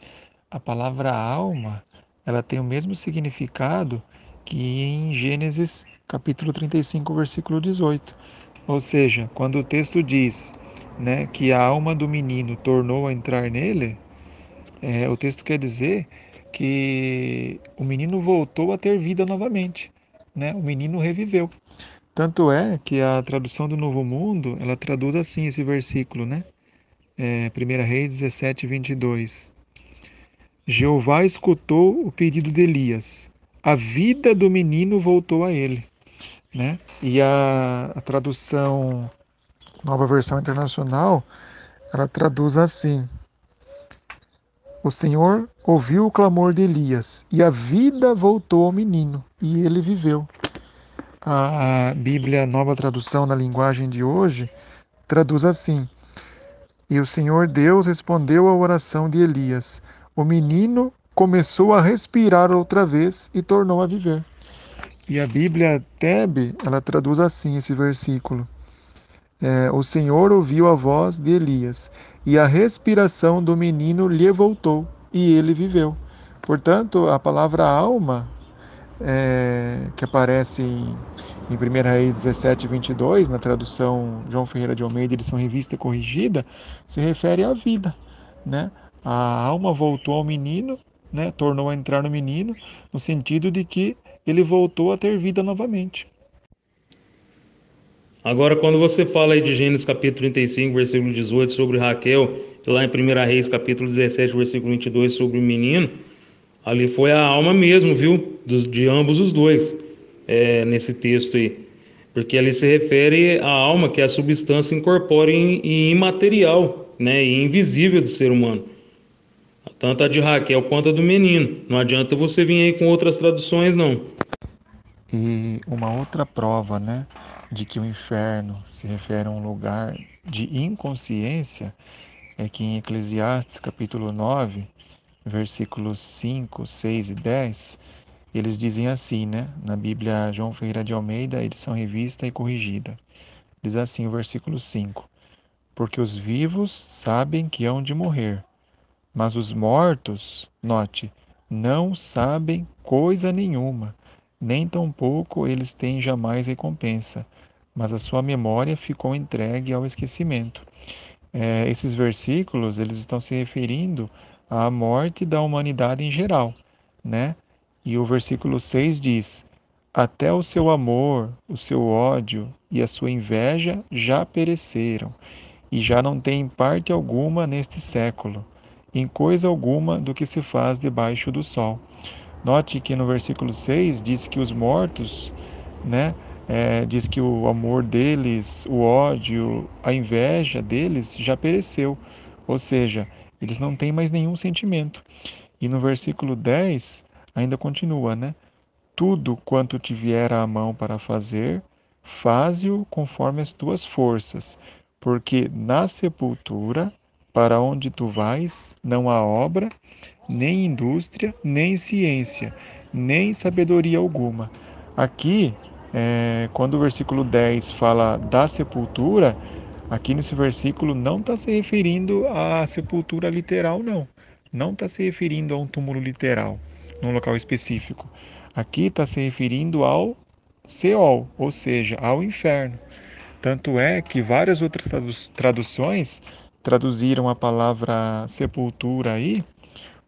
a palavra alma ela tem o mesmo significado que em Gênesis capítulo 35, versículo 18. Ou seja, quando o texto diz, né, que a alma do menino tornou a entrar nele, O texto quer dizer que o menino voltou a ter vida novamente, né? O menino reviveu. Tanto é que a tradução do Novo Mundo, ela traduz assim esse versículo, né? 1 Reis 17, 22. Jeová escutou o pedido de Elias. A vida do menino voltou a ele, né? E a tradução, nova versão internacional, ela traduz assim: o Senhor ouviu o clamor de Elias e a vida voltou ao menino e ele viveu. A Bíblia, nova tradução na linguagem de hoje, traduz assim: e o Senhor Deus respondeu à oração de Elias. O menino começou a respirar outra vez e tornou a viver. E a Bíblia Tebe, ela traduz assim esse versículo: o Senhor ouviu a voz de Elias, e a respiração do menino lhe voltou, e ele viveu. Portanto, a palavra alma, que aparece em 1 Reis 17, 22, na tradução João Ferreira de Almeida, edição revista e corrigida, se refere à vida, né? A alma voltou ao menino, né? Tornou a entrar no menino, no sentido de que ele voltou a ter vida novamente. Agora, quando você fala aí de Gênesis capítulo 35, versículo 18, sobre Raquel, e lá em 1 Reis capítulo 17, versículo 22, sobre o menino, ali foi a alma mesmo, viu? De ambos os dois, nesse texto aí. Porque ali se refere à alma, que é a substância incorpórea e imaterial, né? E invisível do ser humano. Tanto a de Raquel quanto a do menino. Não adianta você vir aí com outras traduções, não. E uma outra prova, né, de que o inferno se refere a um lugar de inconsciência é que em Eclesiastes capítulo 9, versículos 5, 6 e 10, eles dizem assim, né, na Bíblia João Ferreira de Almeida, edição revista e corrigida. Diz assim o versículo 5: porque os vivos sabem que hão de morrer, mas os mortos, note, não sabem coisa nenhuma, nem tampouco eles têm jamais recompensa, mas a sua memória ficou entregue ao esquecimento. Esses versículos, eles estão se referindo à morte da humanidade em geral, né? E o versículo 6 diz: até o seu amor, o seu ódio e a sua inveja já pereceram, e já não têm parte alguma neste século, em coisa alguma do que se faz debaixo do sol. Note que no versículo 6 diz que os mortos, né, diz que o amor deles, o ódio, a inveja deles já pereceu, ou seja, eles não têm mais nenhum sentimento. E no versículo 10 ainda continua, né? Tudo quanto te vier à mão para fazer, faze-o conforme as tuas forças, porque na sepultura, para onde tu vais, não há obra, nem indústria, nem ciência, nem sabedoria alguma. Aqui, quando o versículo 10 fala da sepultura, aqui nesse versículo não está se referindo à sepultura literal, não. Não está se referindo a um túmulo literal, num local específico. Aqui está se referindo ao Seol, ou seja, ao inferno. Tanto é que várias outras traduções traduziram a palavra sepultura aí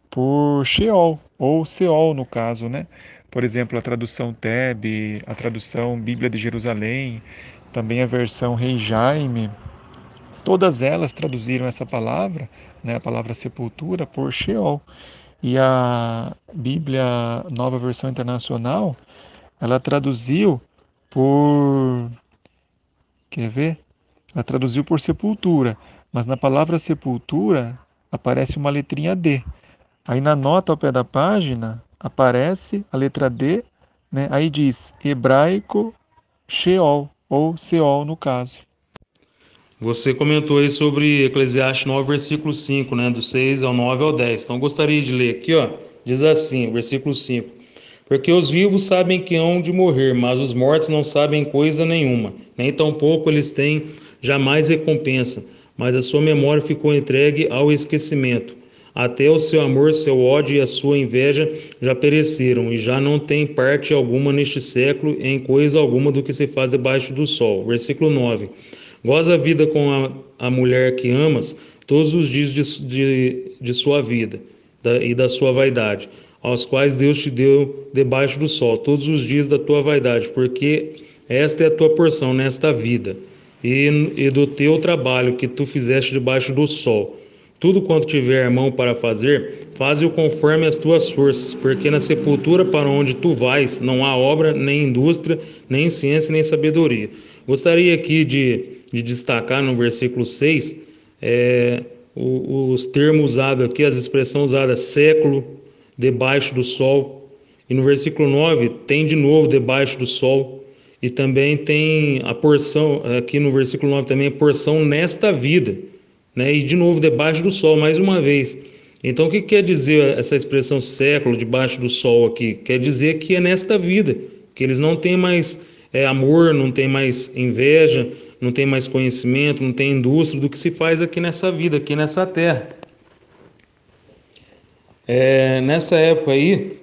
por Sheol, ou Seol no caso, né? Por exemplo, a tradução Tebe, a tradução Bíblia de Jerusalém, também a versão Rei Jaime, todas elas traduziram essa palavra, né, a palavra sepultura, por Sheol. E a Bíblia Nova Versão Internacional, ela traduziu por... Quer ver? Ela traduziu por sepultura, mas na palavra sepultura aparece uma letrinha D. Aí na nota ao pé da página aparece a letra D, né? Aí diz hebraico Sheol, ou Seol no caso. Você comentou aí sobre Eclesiastes 9, versículo 5, né? Do 6 ao 9 ao 10. Então, gostaria de ler aqui, ó. Diz assim, versículo 5. Porque os vivos sabem que hão de morrer, mas os mortos não sabem coisa nenhuma, nem tampouco eles têm jamais recompensa, mas a sua memória ficou entregue ao esquecimento. Até o seu amor, seu ódio e a sua inveja já pereceram, e já não tem parte alguma neste século em coisa alguma do que se faz debaixo do sol. Versículo 9. Goza a vida com a mulher que amas todos os dias de sua vida, e da sua vaidade, aos quais Deus te deu debaixo do sol, todos os dias da tua vaidade, porque esta é a tua porção nesta vida, e do teu trabalho que tu fizeste debaixo do sol. Tudo quanto tiver mão para fazer, faze-o conforme as tuas forças, porque na sepultura para onde tu vais não há obra, nem indústria, nem ciência, nem sabedoria. Gostaria aqui de destacar no versículo 6 os termos usados aqui, as expressões usadas, século, debaixo do sol. E no versículo 9 tem de novo debaixo do sol. E também tem a porção, aqui no versículo 9 também, a porção nesta vida, né? E de novo debaixo do sol, mais uma vez. Então o que quer dizer essa expressão século, debaixo do sol aqui? Quer dizer que é nesta vida, que eles não têm mais amor, não tem mais inveja, não tem mais conhecimento, não tem indústria do que se faz aqui nessa vida, aqui nessa terra. Nessa época aí,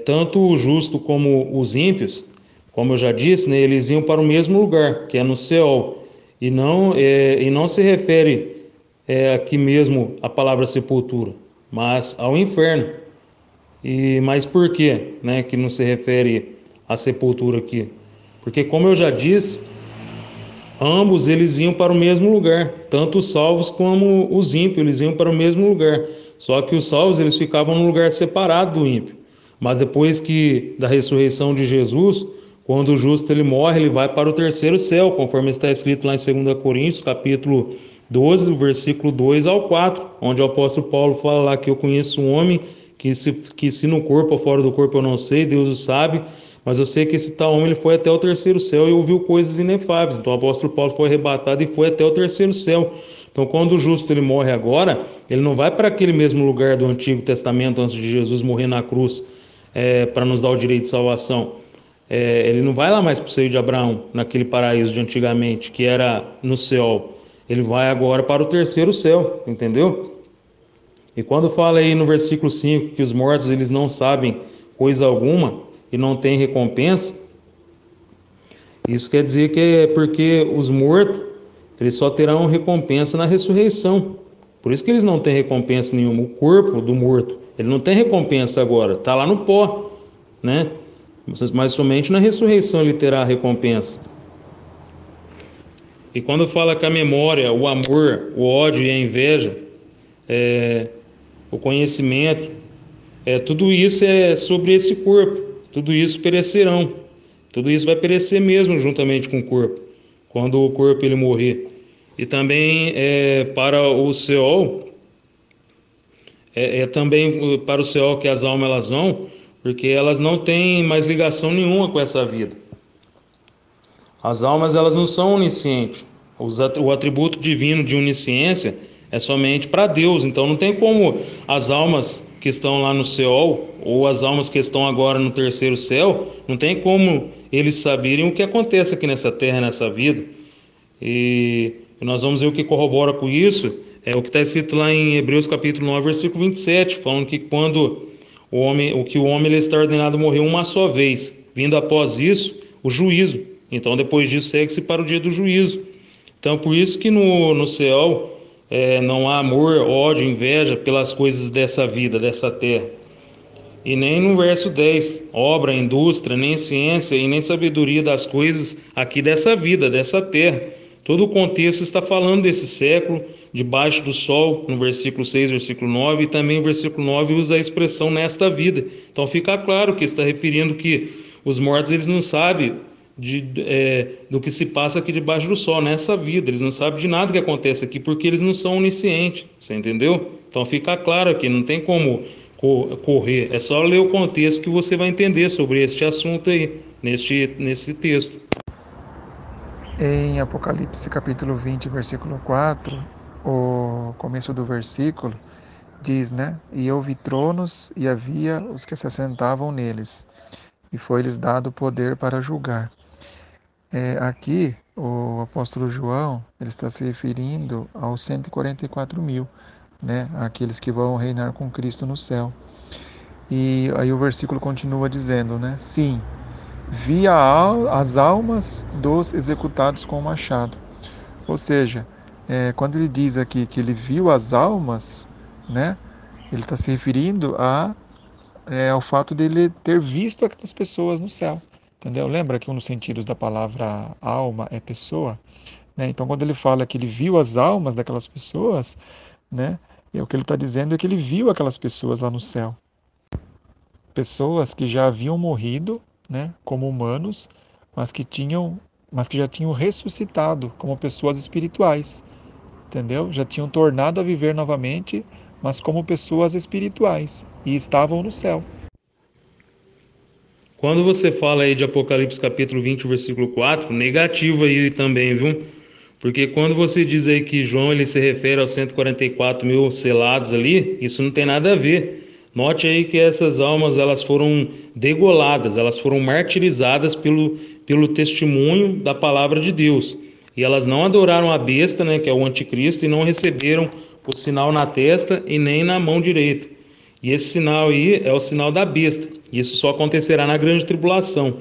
tanto o justo como os ímpios, como eu já disse, né, eles iam para o mesmo lugar, que é no céu, e não se refere aqui mesmo a palavra sepultura, mas ao inferno. Mas por quê, né, que não se refere à sepultura aqui? Porque, como eu já disse, ambos eles iam para o mesmo lugar, tanto os salvos como os ímpios, eles iam para o mesmo lugar. Só que os salvos eles ficavam num lugar separado do ímpio. Mas depois da ressurreição de Jesus, quando o justo ele morre, ele vai para o terceiro céu, conforme está escrito lá em 2 Coríntios, capítulo 12, versículo 2 ao 4, onde o apóstolo Paulo fala lá que eu conheço um homem que se no corpo ou fora do corpo eu não sei, Deus o sabe, mas eu sei que esse tal homem ele foi até o terceiro céu e ouviu coisas inefáveis. Então o apóstolo Paulo foi arrebatado e foi até o terceiro céu. Então quando o justo ele morre agora, ele não vai para aquele mesmo lugar do Antigo Testamento antes de Jesus morrer na cruz para nos dar o direito de salvação. Ele não vai lá mais para o seio de Abraão, naquele paraíso de antigamente, que era no céu. Ele vai agora para o terceiro céu, entendeu? E quando fala aí no versículo 5 que os mortos eles não sabem coisa alguma e não têm recompensa, isso quer dizer que é porque os mortos eles só terão recompensa na ressurreição. Por isso que eles não têm recompensa nenhuma. O corpo do morto, ele não tem recompensa agora, está lá no pó, né? Mas somente na ressurreição ele terá recompensa. E quando fala que a memória, o amor, o ódio e a inveja, o conhecimento, tudo isso é sobre esse corpo, tudo isso perecerão, tudo isso vai perecer mesmo juntamente com o corpo, quando o corpo ele morrer. E também para o Seol, também para o Seol que as almas elas vão, porque elas não têm mais ligação nenhuma com essa vida. As almas elas não são oniscientes. O atributo divino de onisciência é somente para Deus. Então não tem como as almas que estão lá no Seol ou as almas que estão agora no terceiro céu, não tem como eles saberem o que acontece aqui nessa terra, nessa vida. E nós vamos ver o que corrobora com isso. É o que está escrito lá em Hebreus capítulo 9, versículo 27, falando que quando o homem ele está ordenado a morrer uma só vez, vindo após isso o juízo. Então depois disso segue-se para o dia do juízo. Então por isso que no céu não há amor, ódio, inveja pelas coisas dessa vida, dessa terra. E nem no verso 10, obra, indústria, nem ciência e nem sabedoria das coisas aqui dessa vida, dessa terra. Todo o contexto está falando desse século, debaixo do sol, no versículo 6, versículo 9, e também o versículo 9 usa a expressão nesta vida. Então fica claro que está referindo que os mortos eles não sabem do que se passa aqui debaixo do sol, nessa vida. Eles não sabem de nada que acontece aqui, porque eles não são oniscientes, você entendeu? Então fica claro aqui, não tem como correr, é só ler o contexto que você vai entender sobre este assunto aí, nesse texto. Em Apocalipse capítulo 20, versículo 4, o começo do versículo diz, né? E houve tronos e havia os que se assentavam neles, e foi-lhes dado poder para julgar. Aqui, o apóstolo João, ele está se referindo aos 144 mil, né? Aqueles que vão reinar com Cristo no céu. E aí o versículo continua dizendo, né? Sim, vi as almas dos executados com o machado. Ou seja, quando ele diz aqui que ele viu as almas, né? Ele está se referindo ao fato dele ter visto aquelas pessoas no céu, entendeu? Lembra que um dos sentidos da palavra alma é pessoa, né? Então, quando ele fala que ele viu as almas daquelas pessoas, né? O que ele está dizendo é que ele viu aquelas pessoas lá no céu, pessoas que já haviam morrido, né? Como humanos, mas que tinham, mas que já tinham ressuscitado como pessoas espirituais, entendeu? Já tinham tornado a viver novamente, mas como pessoas espirituais e estavam no céu. Quando você fala aí de Apocalipse capítulo 20, versículo 4, negativo aí também, viu? Porque quando você diz aí que João ele se refere aos 144 mil selados ali, isso não tem nada a ver. Note aí que essas almas elas foram degoladas, elas foram martirizadas pelo testemunho da palavra de Deus. E elas não adoraram a besta, né, que é o anticristo, e não receberam o sinal na testa e nem na mão direita. E esse sinal aí é o sinal da besta. Isso só acontecerá na grande tribulação.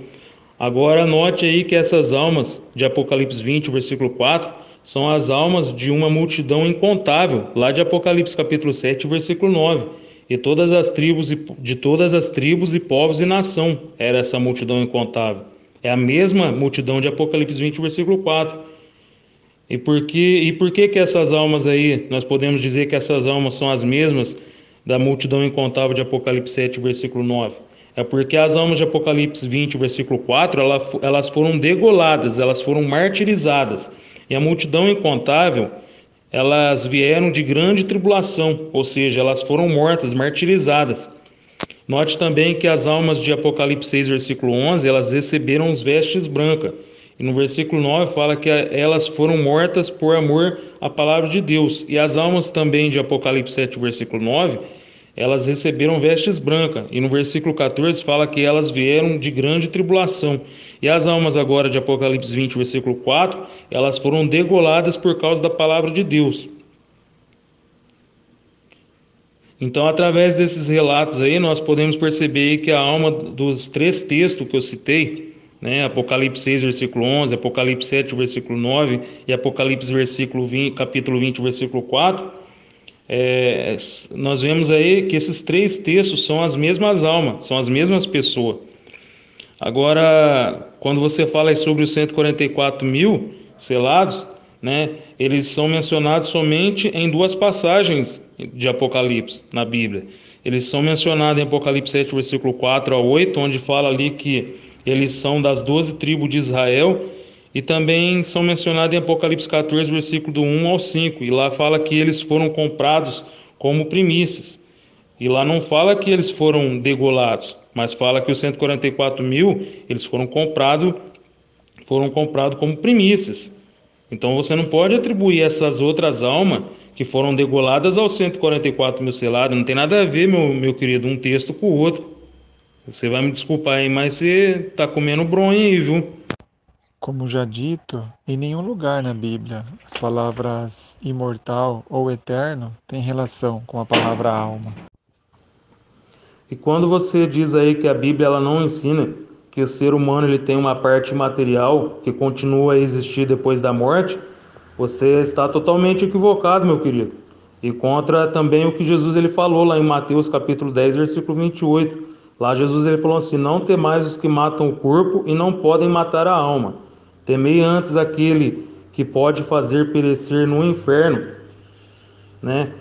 Agora note aí que essas almas de Apocalipse 20, versículo 4, são as almas de uma multidão incontável, lá de Apocalipse capítulo 7, versículo 9. E todas as tribos de todas as tribos e povos e nação era essa multidão incontável. É a mesma multidão de Apocalipse 20, versículo 4. E por que essas almas aí, nós podemos dizer que essas almas são as mesmas da multidão incontável de Apocalipse 7, versículo 9? É porque as almas de Apocalipse 20, versículo 4, elas foram degoladas, elas foram martirizadas. E a multidão incontável, elas vieram de grande tribulação, ou seja, elas foram mortas, martirizadas. Note também que as almas de Apocalipse 6, versículo 11, elas receberam os vestes brancas. E no versículo 9 fala que elas foram mortas por amor à palavra de Deus. E as almas também de Apocalipse 7, versículo 9, elas receberam vestes brancas. E no versículo 14 fala que elas vieram de grande tribulação. E as almas agora de Apocalipse 20, versículo 4, elas foram degoladas por causa da palavra de Deus. Então, através desses relatos aí, nós podemos perceber que a alma dos três textos que eu citei, né, Apocalipse 6, versículo 11, Apocalipse 7, versículo 9 e Apocalipse capítulo 20, versículo 4, nós vemos aí que esses três textos são as mesmas almas, são as mesmas pessoas. Agora, quando você fala aí sobre os 144 mil selados, né, eles são mencionados somente em duas passagens de Apocalipse na Bíblia. Eles são mencionados em Apocalipse 7, versículo 4 a 8, onde fala ali que eles são das 12 tribos de Israel, e também são mencionados em Apocalipse 14, versículo do 1 ao 5, e lá fala que eles foram comprados como primícias. E lá não fala que eles foram degolados, mas fala que os 144 mil, eles foram comprados como primícias. Então você não pode atribuir essas outras almas que foram degoladas aos 144 mil selados. Não tem nada a ver, meu querido, um texto com o outro. Você vai me desculpar aí, mas você está comendo bronha aí, viu? Como já dito, em nenhum lugar na Bíblia as palavras imortal ou eterno têm relação com a palavra alma. E quando você diz aí que a Bíblia ela não ensina que o ser humano ele tem uma parte material que continua a existir depois da morte, você está totalmente equivocado, meu querido. E contra também o que Jesus ele falou lá em Mateus capítulo 10, versículo 28. Lá Jesus ele falou assim: "Não temais os que matam o corpo e não podem matar a alma. Temei antes aquele que pode fazer perecer no inferno", né?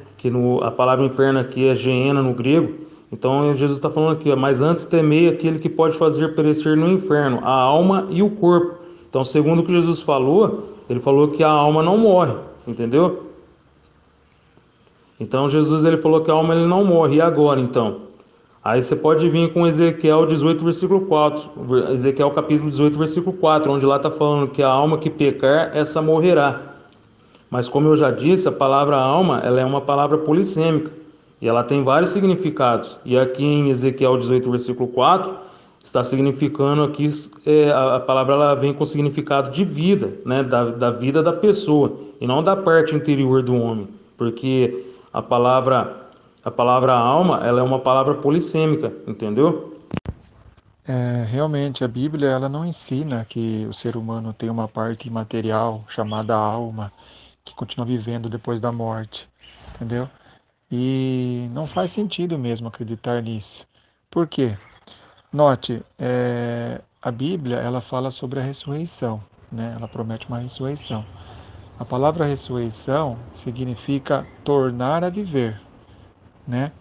A palavra inferno aqui é Geena no grego. Então Jesus está falando aqui, ó, mas antes temei aquele que pode fazer perecer no inferno a alma e o corpo. Então, segundo o que Jesus falou, ele falou que a alma não morre, entendeu? Então Jesus ele falou que a alma ele não morre. E agora então? Aí você pode vir com Ezequiel 18, versículo 4. Ezequiel capítulo 18, versículo 4, onde lá está falando que a alma que pecar, essa morrerá. Mas como eu já disse, a palavra alma ela é uma palavra polissêmica e ela tem vários significados. E aqui em Ezequiel 18, versículo 4, está significando aqui, a palavra ela vem com significado de vida, né, da vida da pessoa e não da parte interior do homem, porque a palavra alma ela é uma palavra polissêmica, entendeu? Realmente, a Bíblia ela não ensina que o ser humano tem uma parte imaterial chamada alma, que continua vivendo depois da morte, entendeu? E não faz sentido mesmo acreditar nisso. Por quê? Note, a Bíblia ela fala sobre a ressurreição, né? Ela promete uma ressurreição. A palavra ressurreição significa tornar a viver, né?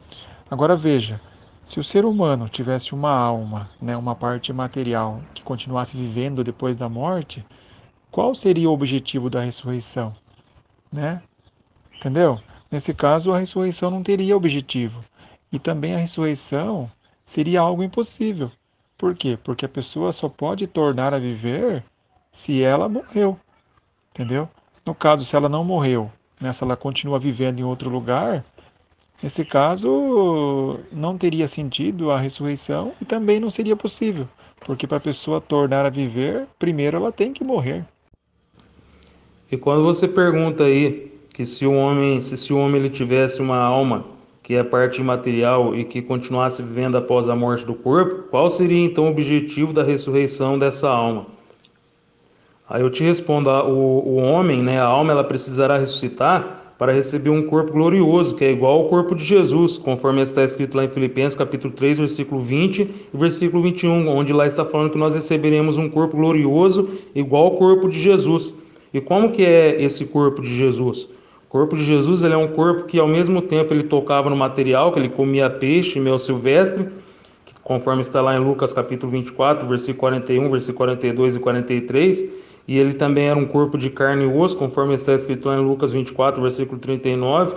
Agora veja, se o ser humano tivesse uma alma, né, uma parte material que continuasse vivendo depois da morte, qual seria o objetivo da ressurreição, né? Entendeu? Nesse caso, a ressurreição não teria objetivo. E também a ressurreição seria algo impossível. Por quê? Porque a pessoa só pode tornar a viver se ela morreu, entendeu? No caso, se ela não morreu, né, se ela continua vivendo em outro lugar, nesse caso não teria sentido a ressurreição e também não seria possível. Porque para a pessoa tornar a viver, primeiro ela tem que morrer. E quando você pergunta aí que se o homem ele tivesse uma alma que é parte imaterial e que continuasse vivendo após a morte do corpo, qual seria então o objetivo da ressurreição dessa alma? Aí eu te respondo, o homem, né, a alma, ela precisará ressuscitar para receber um corpo glorioso, que é igual ao corpo de Jesus, conforme está escrito lá em Filipenses, capítulo 3, versículo 20 e versículo 21, onde lá está falando que nós receberemos um corpo glorioso igual ao corpo de Jesus. E como que é esse corpo de Jesus? O corpo de Jesus, ele é um corpo que ao mesmo tempo ele tocava no material, que ele comia peixe, mel silvestre, conforme está lá em Lucas capítulo 24, versículo 41, versículo 42 e 43, e ele também era um corpo de carne e osso, conforme está escrito lá em Lucas 24, versículo 39,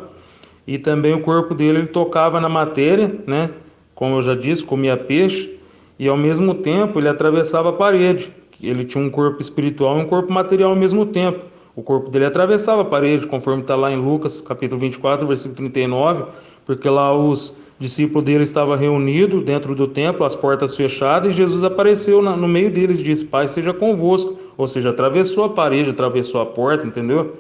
e também o corpo dele ele tocava na matéria, né? Como eu já disse, comia peixe, e ao mesmo tempo ele atravessava a parede. Ele tinha um corpo espiritual e um corpo material ao mesmo tempo. O corpo dele atravessava a parede, conforme está lá em Lucas, capítulo 24, versículo 39, porque lá os discípulos dele estavam reunidos dentro do templo, as portas fechadas, e Jesus apareceu no meio deles e disse: Pai, seja convosco. Ou seja, atravessou a parede, atravessou a porta, entendeu?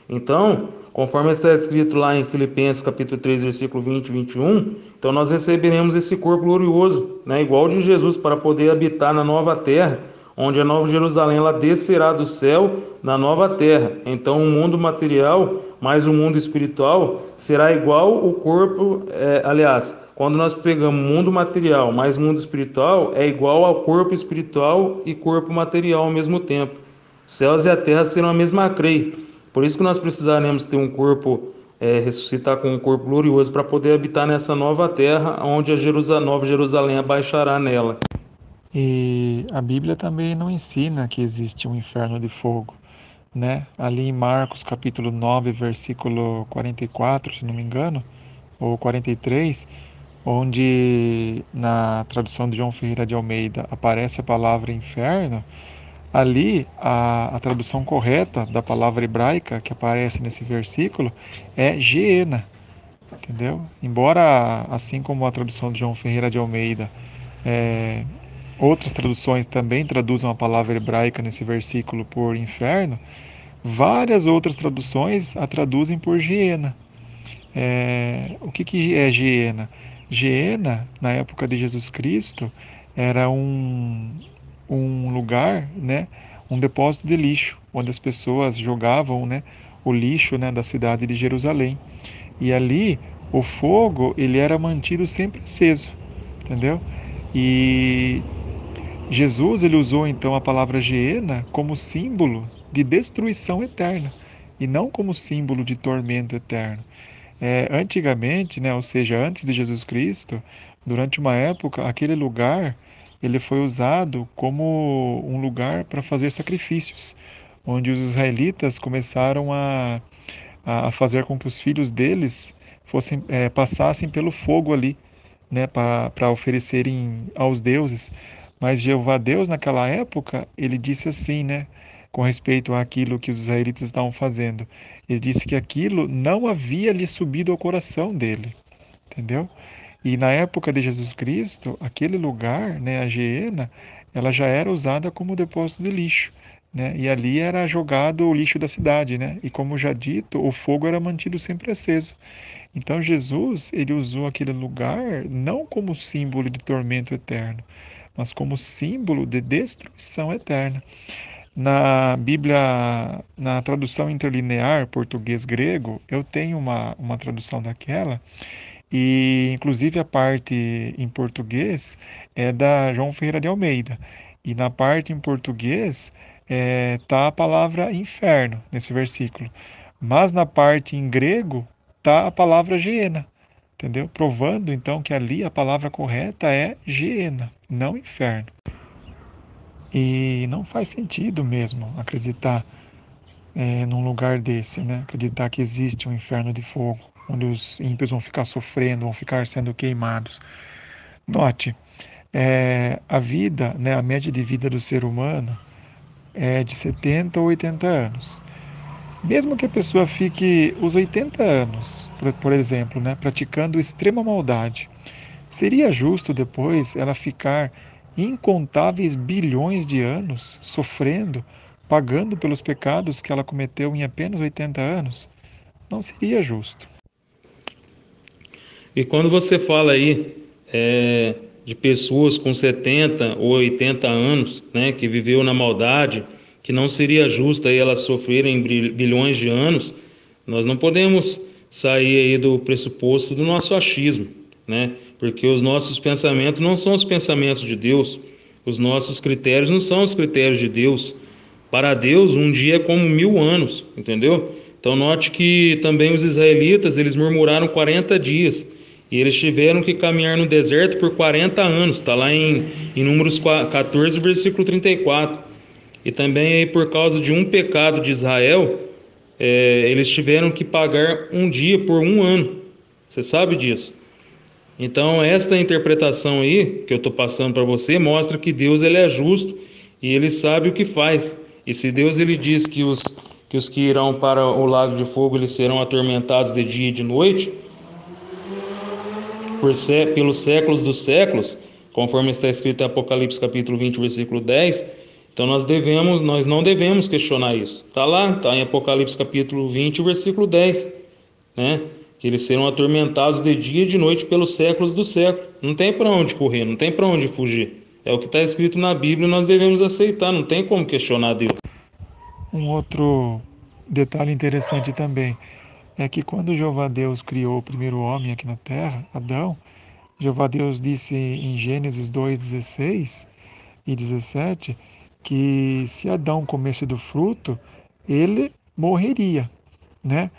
Então, conforme está escrito lá em Filipenses capítulo 3, versículo 20 e 21, então nós receberemos esse corpo glorioso, né, igual de Jesus, para poder habitar na nova terra, onde a nova Jerusalém ela descerá do céu na nova terra. Então, o mundo material mais o mundo espiritual será igual o corpo, aliás, quando nós pegamos mundo material mais mundo espiritual, é igual ao corpo espiritual e corpo material ao mesmo tempo. Os céus e a terra serão a mesma crei. Por isso que nós precisaremos ter um corpo, ressuscitar com um corpo glorioso para poder habitar nessa nova terra, onde a nova Jerusalém abaixará nela. E a Bíblia também não ensina que existe um inferno de fogo, né? Ali em Marcos capítulo 9, versículo 44, se não me engano, ou 43, onde na tradução de João Ferreira de Almeida aparece a palavra inferno, ali a tradução correta da palavra hebraica que aparece nesse versículo é Geena, entendeu? Embora, assim como a tradução de João Ferreira de Almeida, é, outras traduções também traduzam a palavra hebraica nesse versículo por inferno, várias outras traduções a traduzem por Geena. O que é Geena? Geena, na época de Jesus Cristo, era um lugar, né, um depósito de lixo, onde as pessoas jogavam, né, o lixo, né, da cidade de Jerusalém. E ali o fogo ele era mantido sempre aceso, entendeu? E Jesus ele usou então a palavra Geena como símbolo de destruição eterna e não como símbolo de tormento eterno. Antigamente, né, ou seja, antes de Jesus Cristo, durante uma época, aquele lugar ele foi usado como um lugar para fazer sacrifícios, onde os israelitas começaram a fazer com que os filhos deles passassem pelo fogo ali, né, para oferecerem aos deuses. Mas Jeová Deus, naquela época, ele disse assim, né, com respeito àquilo que os israelitas estavam fazendo. Ele disse que aquilo não havia lhe subido ao coração dele, entendeu? E na época de Jesus Cristo, aquele lugar, né, a Geena, ela já era usada como depósito de lixo, né? E ali era jogado o lixo da cidade, né? E como já dito, o fogo era mantido sempre aceso. Então Jesus, ele usou aquele lugar não como símbolo de tormento eterno, mas como símbolo de destruição eterna. Na Bíblia, na tradução interlinear português-grego, eu tenho uma tradução daquela, e inclusive a parte em português é da João Ferreira de Almeida. E na parte em português tá a palavra inferno nesse versículo. Mas na parte em grego tá a palavra geena, entendeu? Provando então que ali a palavra correta é geena, não inferno. E não faz sentido mesmo acreditar num lugar desse, né? Acreditar que existe um inferno de fogo, onde os ímpios vão ficar sofrendo, vão ficar sendo queimados. Note, a vida, né, a média de vida do ser humano é de 70 ou 80 anos. Mesmo que a pessoa fique os 80 anos, por exemplo, né, praticando extrema maldade, seria justo depois ela ficar incontáveis bilhões de anos sofrendo, pagando pelos pecados que ela cometeu em apenas 80 anos? Não seria justo. E quando você fala aí de pessoas com 70 ou 80 anos, né, que viveu na maldade, que não seria justo aí elas sofrerem bilhões de anos, nós não podemos sair aí do pressuposto do nosso achismo, né? Porque os nossos pensamentos não são os pensamentos de Deus, os nossos critérios não são os critérios de Deus. Para Deus, um dia é como 1000 anos, entendeu? Então note que também os israelitas, eles murmuraram 40 dias, e eles tiveram que caminhar no deserto por 40 anos, está lá em Números 14, versículo 34. E também aí por causa de um pecado de Israel, eles tiveram que pagar um dia por 1 ano. Você sabe disso? Então esta interpretação aí que eu estou passando para você mostra que Deus ele é justo e ele sabe o que faz. E se Deus ele diz que os que irão para o lago de fogo eles serão atormentados de dia e de noite pelos séculos dos séculos, conforme está escrito em Apocalipse capítulo 20, versículo 10, então nós não devemos questionar isso. Está lá, está em Apocalipse capítulo 20, versículo 10, né? Que eles serão atormentados de dia e de noite pelos séculos dos séculos. Não tem para onde correr, não tem para onde fugir. É o que está escrito na Bíblia e nós devemos aceitar, não tem como questionar Deus. Um outro detalhe interessante também é que quando Jeová Deus criou o primeiro homem aqui na terra, Adão, Jeová Deus disse em Gênesis 2:16 e 17 que se Adão comesse do fruto, ele morreria, né?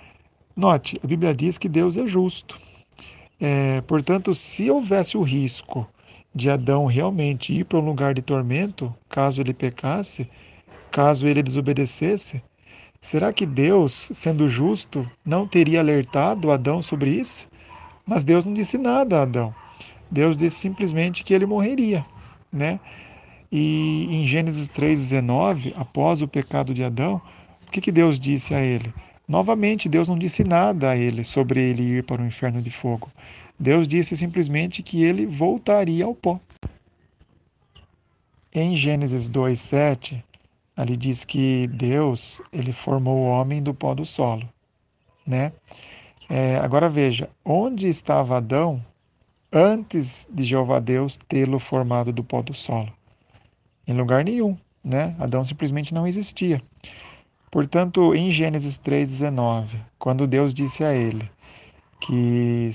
Note, a Bíblia diz que Deus é justo. Portanto, se houvesse o risco de Adão realmente ir para um lugar de tormento, caso ele pecasse, caso ele desobedecesse, será que Deus, sendo justo, não teria alertado Adão sobre isso? Mas Deus não disse nada a Adão. Deus disse simplesmente que ele morreria, né? E em Gênesis 3:19, após o pecado de Adão, o que Deus disse a ele? Novamente, Deus não disse nada a ele sobre ele ir para o inferno de fogo. Deus disse simplesmente que ele voltaria ao pó. Em Gênesis 2:7, ali diz que Deus, ele formou o homem do pó do solo, né? Agora veja, onde estava Adão antes de Jeová Deus tê-lo formado do pó do solo? Em lugar nenhum, né? Adão simplesmente não existia. Portanto, em Gênesis 3:19, quando Deus disse a ele que,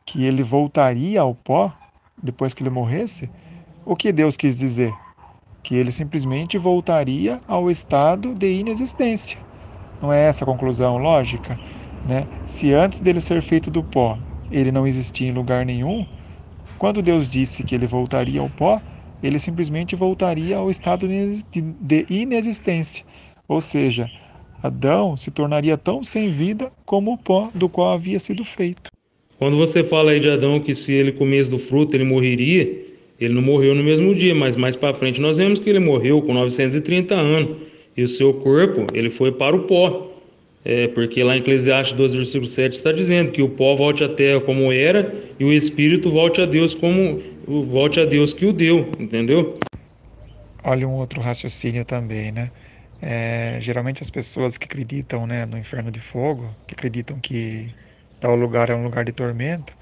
que ele voltaria ao pó depois que ele morresse, o que Deus quis dizer? Que ele simplesmente voltaria ao estado de inexistência. Não é essa a conclusão lógica, né? Se antes dele ser feito do pó, ele não existia em lugar nenhum, quando Deus disse que ele voltaria ao pó, ele simplesmente voltaria ao estado de inexistência. Ou seja, Adão se tornaria tão sem vida como o pó do qual havia sido feito. Quando você fala aí de Adão que se ele comesse do fruto ele morreria, ele não morreu no mesmo dia, mas mais para frente nós vemos que ele morreu com 930 anos e o seu corpo ele foi para o pó. Porque lá em Eclesiastes 12, versículo 7 está dizendo que o pó volte à terra como era e o espírito volte a Deus que o deu, entendeu? Olha um outro raciocínio também, né? Geralmente as pessoas que acreditam, né, no inferno de fogo, que acreditam que tal lugar é um lugar de tormento,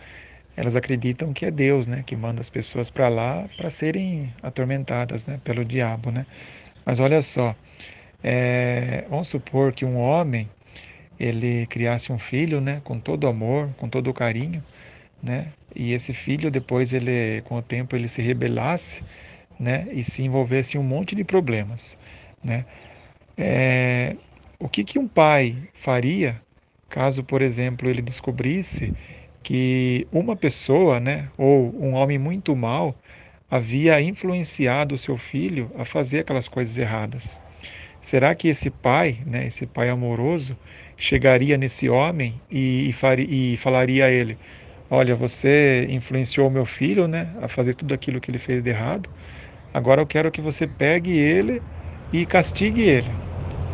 elas acreditam que é Deus, né, que manda as pessoas para lá para serem atormentadas, né, pelo diabo, né? Mas olha só, vamos supor que um homem ele criasse um filho, né, com todo amor, com todo o carinho, né, e esse filho depois ele, com o tempo, ele se rebelasse, né, e se envolvesse em um monte de problemas, né? É, o que que um pai faria caso, por exemplo, ele descobrisse que uma pessoa, né, ou um homem muito mau havia influenciado o seu filho a fazer aquelas coisas erradas? Será que esse pai, né, esse pai amoroso, chegaria nesse homem e falaria a ele: Olha, você influenciou meu filho, né, a fazer tudo aquilo que ele fez de errado. Agora eu quero que você pegue ele e castigue ele.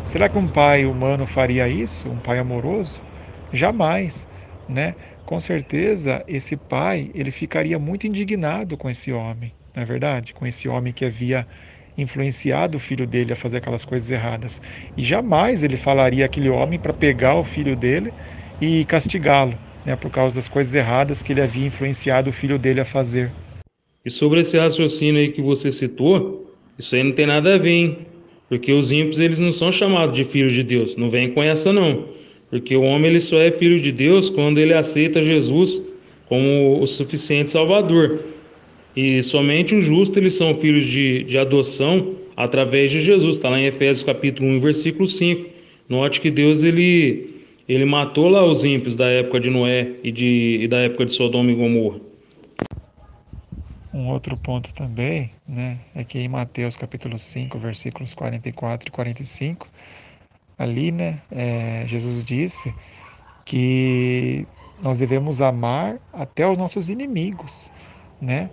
Será que um pai humano faria isso? Um pai amoroso? Jamais, né? Com certeza, esse pai, ele ficaria muito indignado com esse homem, não é verdade? Com esse homem que havia influenciado o filho dele a fazer aquelas coisas erradas. E jamais ele falaria àquele homem para pegar o filho dele e castigá-lo, né, por causa das coisas erradas que ele havia influenciado o filho dele a fazer. E sobre esse raciocínio aí que você citou, isso aí não tem nada a ver, hein? Porque os ímpios, eles não são chamados de filhos de Deus. Não vem com essa, não. Porque o homem, ele só é filho de Deus quando ele aceita Jesus como o suficiente Salvador. E somente os justos, eles são filhos de adoção através de Jesus. Está lá em Efésios capítulo 1, versículo 5. Note que Deus, ele matou lá os ímpios da época de Noé e da época de Sodoma e Gomorra. Um outro ponto também, né, é que em Mateus capítulo 5, versículos 44 e 45, ali, né, Jesus disse que nós devemos amar até os nossos inimigos, né,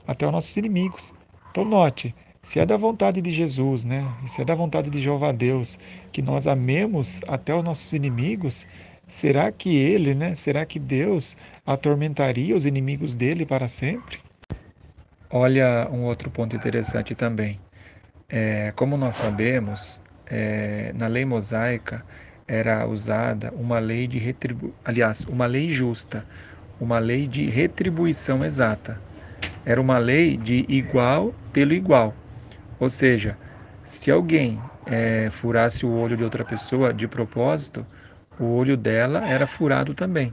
até os nossos inimigos. Então note, se é da vontade de Jesus, né, e se é da vontade de Jeová Deus, que nós amemos até os nossos inimigos, será que ele, né, será que Deus atormentaria os inimigos dele para sempre? Olha um outro ponto interessante também. Como nós sabemos, na lei mosaica era usada uma lei de uma lei justa, uma lei de retribuição exata. Era uma lei de igual pelo igual. Ou seja, se alguém furasse o olho de outra pessoa de propósito, o olho dela era furado também.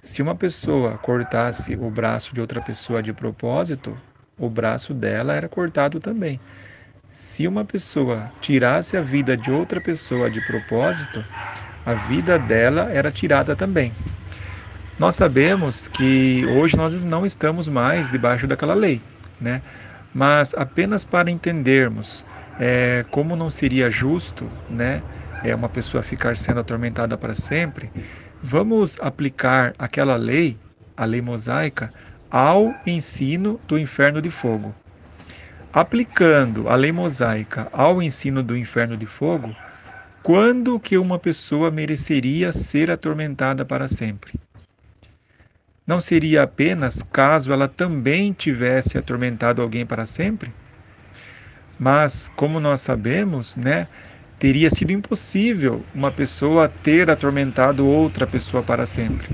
Se uma pessoa cortasse o braço de outra pessoa de propósito, o braço dela era cortado também. Se uma pessoa tirasse a vida de outra pessoa de propósito, a vida dela era tirada também. Nós sabemos que hoje nós não estamos mais debaixo daquela lei, né? Mas apenas para entendermos como não seria justo, né, uma pessoa ficar sendo atormentada para sempre, vamos aplicar aquela lei, a lei mosaica, ao ensino do inferno de fogo. Aplicando a lei mosaica ao ensino do inferno de fogo, quando que uma pessoa mereceria ser atormentada para sempre? Não seria apenas caso ela também tivesse atormentado alguém para sempre? Mas, como nós sabemos, né, teria sido impossível uma pessoa ter atormentado outra pessoa para sempre.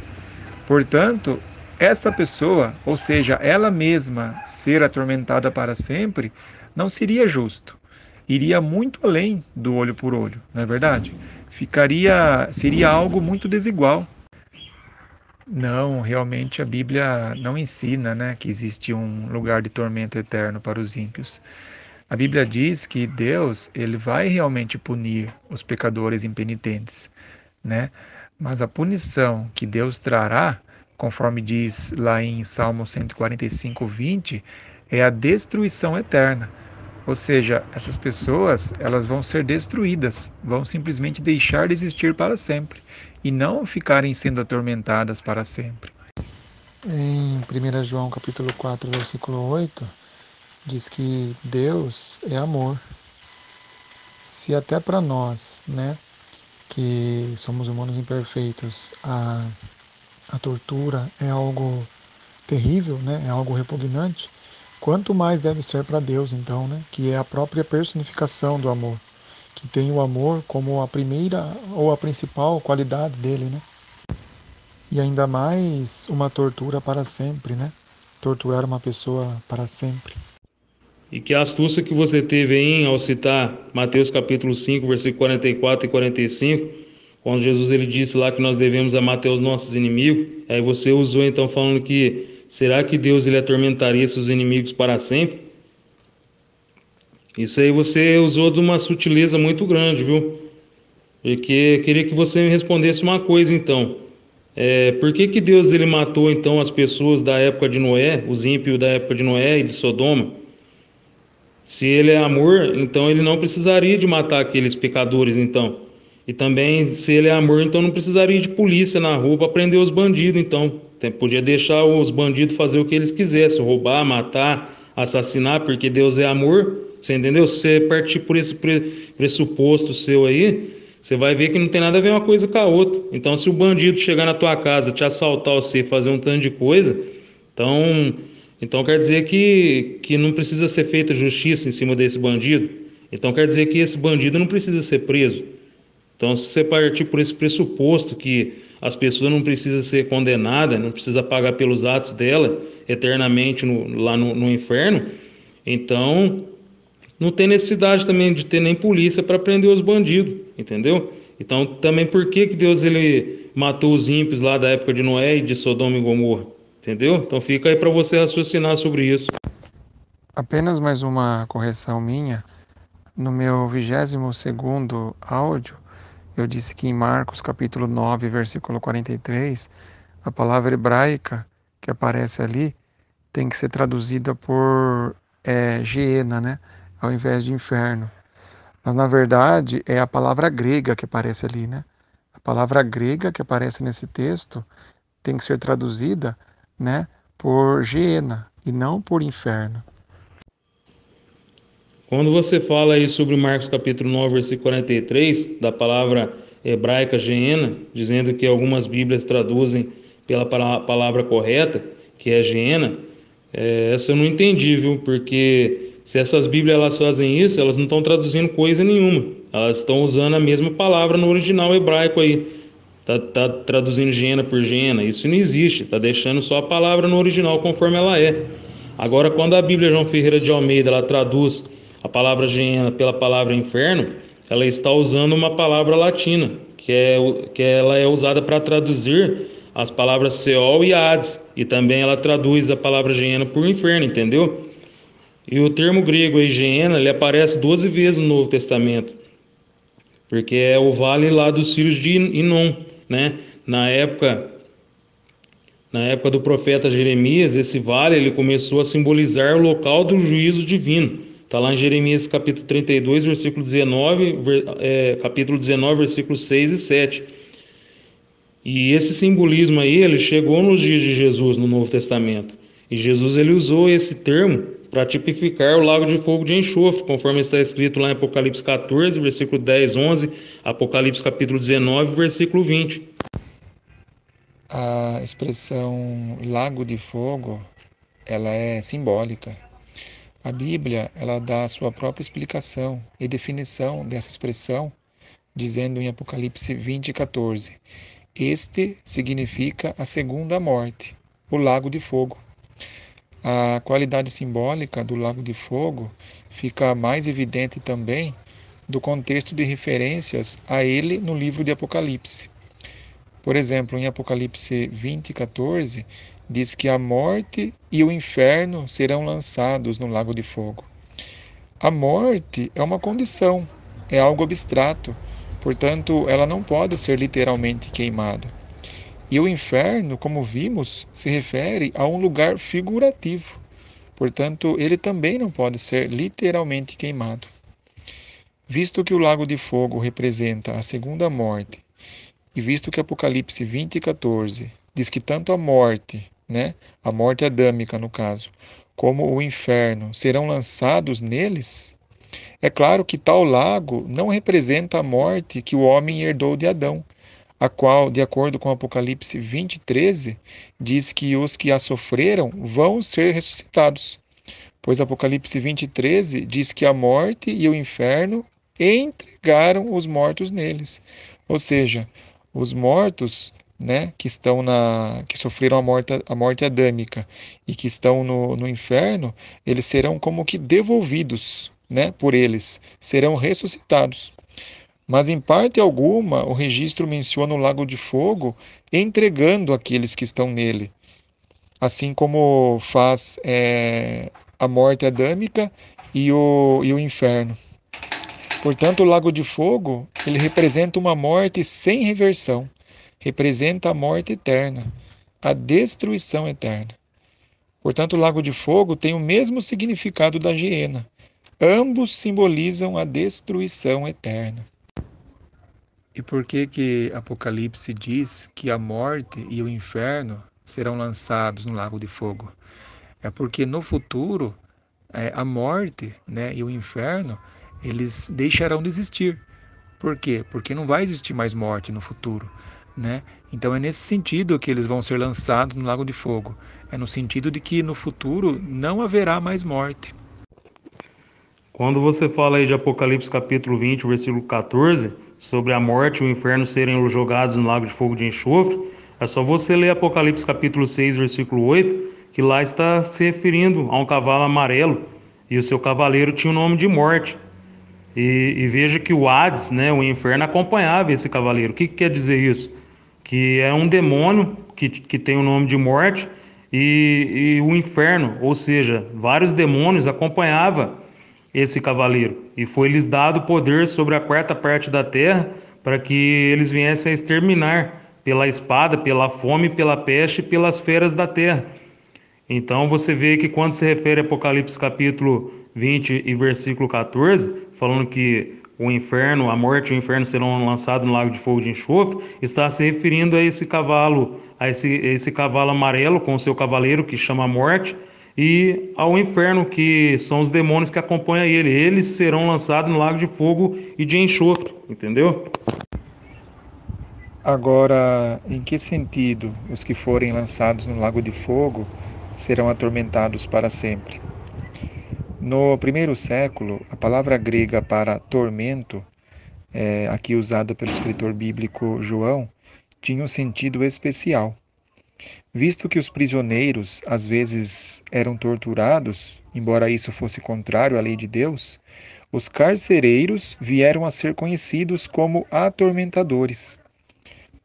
Portanto, essa pessoa, ou seja, ela mesma ser atormentada para sempre, não seria justo. Iria muito além do olho por olho, não é verdade? Seria algo muito desigual. Não, realmente a Bíblia não ensina, né, que existe um lugar de tormento eterno para os ímpios. A Bíblia diz que Deus, ele vai realmente punir os pecadores impenitentes, né? Mas a punição que Deus trará, conforme diz lá em Salmo 145, 20, é a destruição eterna. Ou seja, essas pessoas, elas vão ser destruídas, vão simplesmente deixar de existir para sempre e não ficarem sendo atormentadas para sempre. Em 1 João capítulo 4, versículo 8, diz que Deus é amor. Se até para nós, né, que somos humanos imperfeitos, a tortura é algo terrível, né, é algo repugnante, quanto mais deve ser para Deus, então, né, que é a própria personificação do amor, que tem o amor como a primeira ou a principal qualidade dele, né? E ainda mais uma tortura para sempre, né? Torturar uma pessoa para sempre. E que astúcia que você teve aí ao citar Mateus capítulo 5, versículo 44 e 45, quando Jesus ele disse lá que nós devemos amar até os nossos inimigos. Aí você usou então falando que será que Deus ele atormentaria seus inimigos para sempre? Isso aí você usou de uma sutileza muito grande, viu? Porque queria que você me respondesse uma coisa então. Por que que Deus ele matou então as pessoas da época de Noé, os ímpios da época de Noé e de Sodoma? Se ele é amor, então ele não precisaria de matar aqueles pecadores, então. E também, se ele é amor, então não precisaria de polícia na rua para prender os bandidos, então. Podia deixar os bandidos fazer o que eles quisessem, roubar, matar, assassinar, porque Deus é amor, você entendeu? Se você partir por esse pressuposto seu aí, você vai ver que não tem nada a ver uma coisa com a outra. Então, se o bandido chegar na tua casa, te assaltar você, fazer um tanto de coisa, então quer dizer que não precisa ser feita justiça em cima desse bandido. Então quer dizer que esse bandido não precisa ser preso. Então, se você partir por esse pressuposto que as pessoas não precisam ser condenadas, não precisa pagar pelos atos dela eternamente lá no inferno, então não tem necessidade também de ter nem polícia para prender os bandidos, entendeu? Então também por que Deus ele matou os ímpios lá da época de Noé e de Sodoma e Gomorra? Entendeu? Então fica aí para você raciocinar sobre isso. Apenas mais uma correção minha. No meu 22º áudio, eu disse que em Marcos capítulo 9, versículo 43, a palavra hebraica que aparece ali tem que ser traduzida por Geena, né? Ao invés de inferno. Mas na verdade é a palavra grega que aparece ali, né? A palavra grega que aparece nesse texto tem que ser traduzida, né, por Geena e não por inferno. Quando você fala aí sobre Marcos capítulo 9, versículo 43, da palavra hebraica Geena, dizendo que algumas Bíblias traduzem pela palavra correta, que é Geena, essa eu não entendi, viu? Porque se essas Bíblias elas fazem isso, elas não estão traduzindo coisa nenhuma. Elas estão usando a mesma palavra no original hebraico aí. Tá traduzindo Geena por Geena. Isso não existe. Tá deixando só a palavra no original conforme ela é. Agora, quando a Bíblia João Ferreira de Almeida ela traduz a palavra Geena pela palavra inferno, ela está usando uma palavra latina, que ela é usada para traduzir as palavras Seol e Hades, e também ela traduz a palavra Geena por inferno, entendeu? E o termo grego aí, Geena, ele aparece 12 vezes no Novo Testamento, porque é o vale lá dos filhos de Inom, né? Na época do profeta Jeremias, esse vale ele começou a simbolizar o local do juízo divino. Está lá em Jeremias capítulo 32, versículo 19, capítulo 19, versículos 6 e 7. E esse simbolismo aí, ele chegou nos dias de Jesus no Novo Testamento. E Jesus ele usou esse termo para tipificar o lago de fogo de enxofre, conforme está escrito lá em Apocalipse 14, versículo 10, 11, Apocalipse capítulo 19, versículo 20. A expressão lago de fogo, ela é simbólica. A Bíblia, ela dá a sua própria explicação e definição dessa expressão, dizendo em Apocalipse 20, 14, este significa a segunda morte, o lago de fogo. A qualidade simbólica do lago de fogo fica mais evidente também do contexto de referências a ele no livro de Apocalipse. Por exemplo, em Apocalipse 20, 14, diz que a morte e o inferno serão lançados no lago de fogo. A morte é uma condição, é algo abstrato, portanto, ela não pode ser literalmente queimada. E o inferno, como vimos, se refere a um lugar figurativo, portanto, ele também não pode ser literalmente queimado. Visto que o lago de fogo representa a segunda morte, e visto que Apocalipse 20, 14 diz que tanto a morte, a morte adâmica no caso, como o inferno serão lançados neles, é claro que tal lago não representa a morte que o homem herdou de Adão, a qual, de acordo com Apocalipse 20, 13, diz que os que a sofreram vão ser ressuscitados, pois Apocalipse 20, 13 diz que a morte e o inferno entregaram os mortos neles, ou seja, os mortos né, que sofreram a morte adâmica e que estão no inferno, eles serão como que devolvidos, né, por eles, serão ressuscitados. Mas em parte alguma, o registro menciona o lago de fogo entregando aqueles que estão nele, assim como faz a morte adâmica e o inferno. Portanto, o lago de fogo, ele representa uma morte sem reversão, representa a morte eterna, a destruição eterna. Portanto, o lago de fogo tem o mesmo significado da hiena. Ambos simbolizam a destruição eterna. E por que Apocalipse diz que a morte e o inferno serão lançados no lago de fogo? É porque no futuro a morte, né, e o inferno, eles deixarão de existir. Por quê? Porque não vai existir mais morte no futuro, né? Então é nesse sentido que eles vão ser lançados no lago de fogo. É no sentido de que no futuro não haverá mais morte. Quando você fala aí de Apocalipse capítulo 20, versículo 14, sobre a morte e o inferno serem jogados no lago de fogo de enxofre, é só você ler Apocalipse capítulo 6, versículo 8, que lá está se referindo a um cavalo amarelo, e o seu cavaleiro tinha o nome de morte. E veja que o Hades, né, o inferno, acompanhava esse cavaleiro. O que quer dizer isso? Que é um demônio que tem o nome de morte e o inferno, ou seja, vários demônios acompanhavam esse cavaleiro. E foi-lhes dado poder sobre a quarta parte da terra para que eles viessem a exterminar pela espada, pela fome, pela peste e pelas feras da terra. Então você vê que quando se refere a Apocalipse capítulo 20 e versículo 14, falando que o inferno, a morte e o inferno serão lançados no lago de fogo de enxofre, está se referindo a esse cavalo, esse cavalo amarelo com o seu cavaleiro que chama a morte, e ao inferno, que são os demônios que acompanham ele. Eles serão lançados no lago de fogo e de enxofre, entendeu? Agora, em que sentido os que forem lançados no lago de fogo serão atormentados para sempre? No primeiro século, a palavra grega para tormento, aqui usada pelo escritor bíblico João, tinha um sentido especial. Visto que os prisioneiros às vezes eram torturados, embora isso fosse contrário à lei de Deus, os carcereiros vieram a ser conhecidos como atormentadores.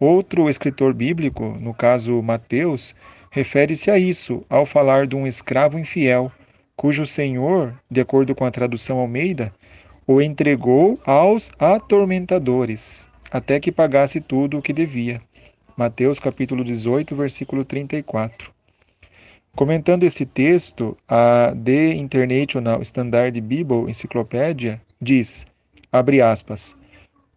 Outro escritor bíblico, no caso Mateus, refere-se a isso ao falar de um escravo infiel, cujo senhor, de acordo com a tradução Almeida, o entregou aos atormentadores, até que pagasse tudo o que devia. Mateus capítulo 18, versículo 34. Comentando esse texto, a The International Standard Bible Encyclopedia diz, abre aspas,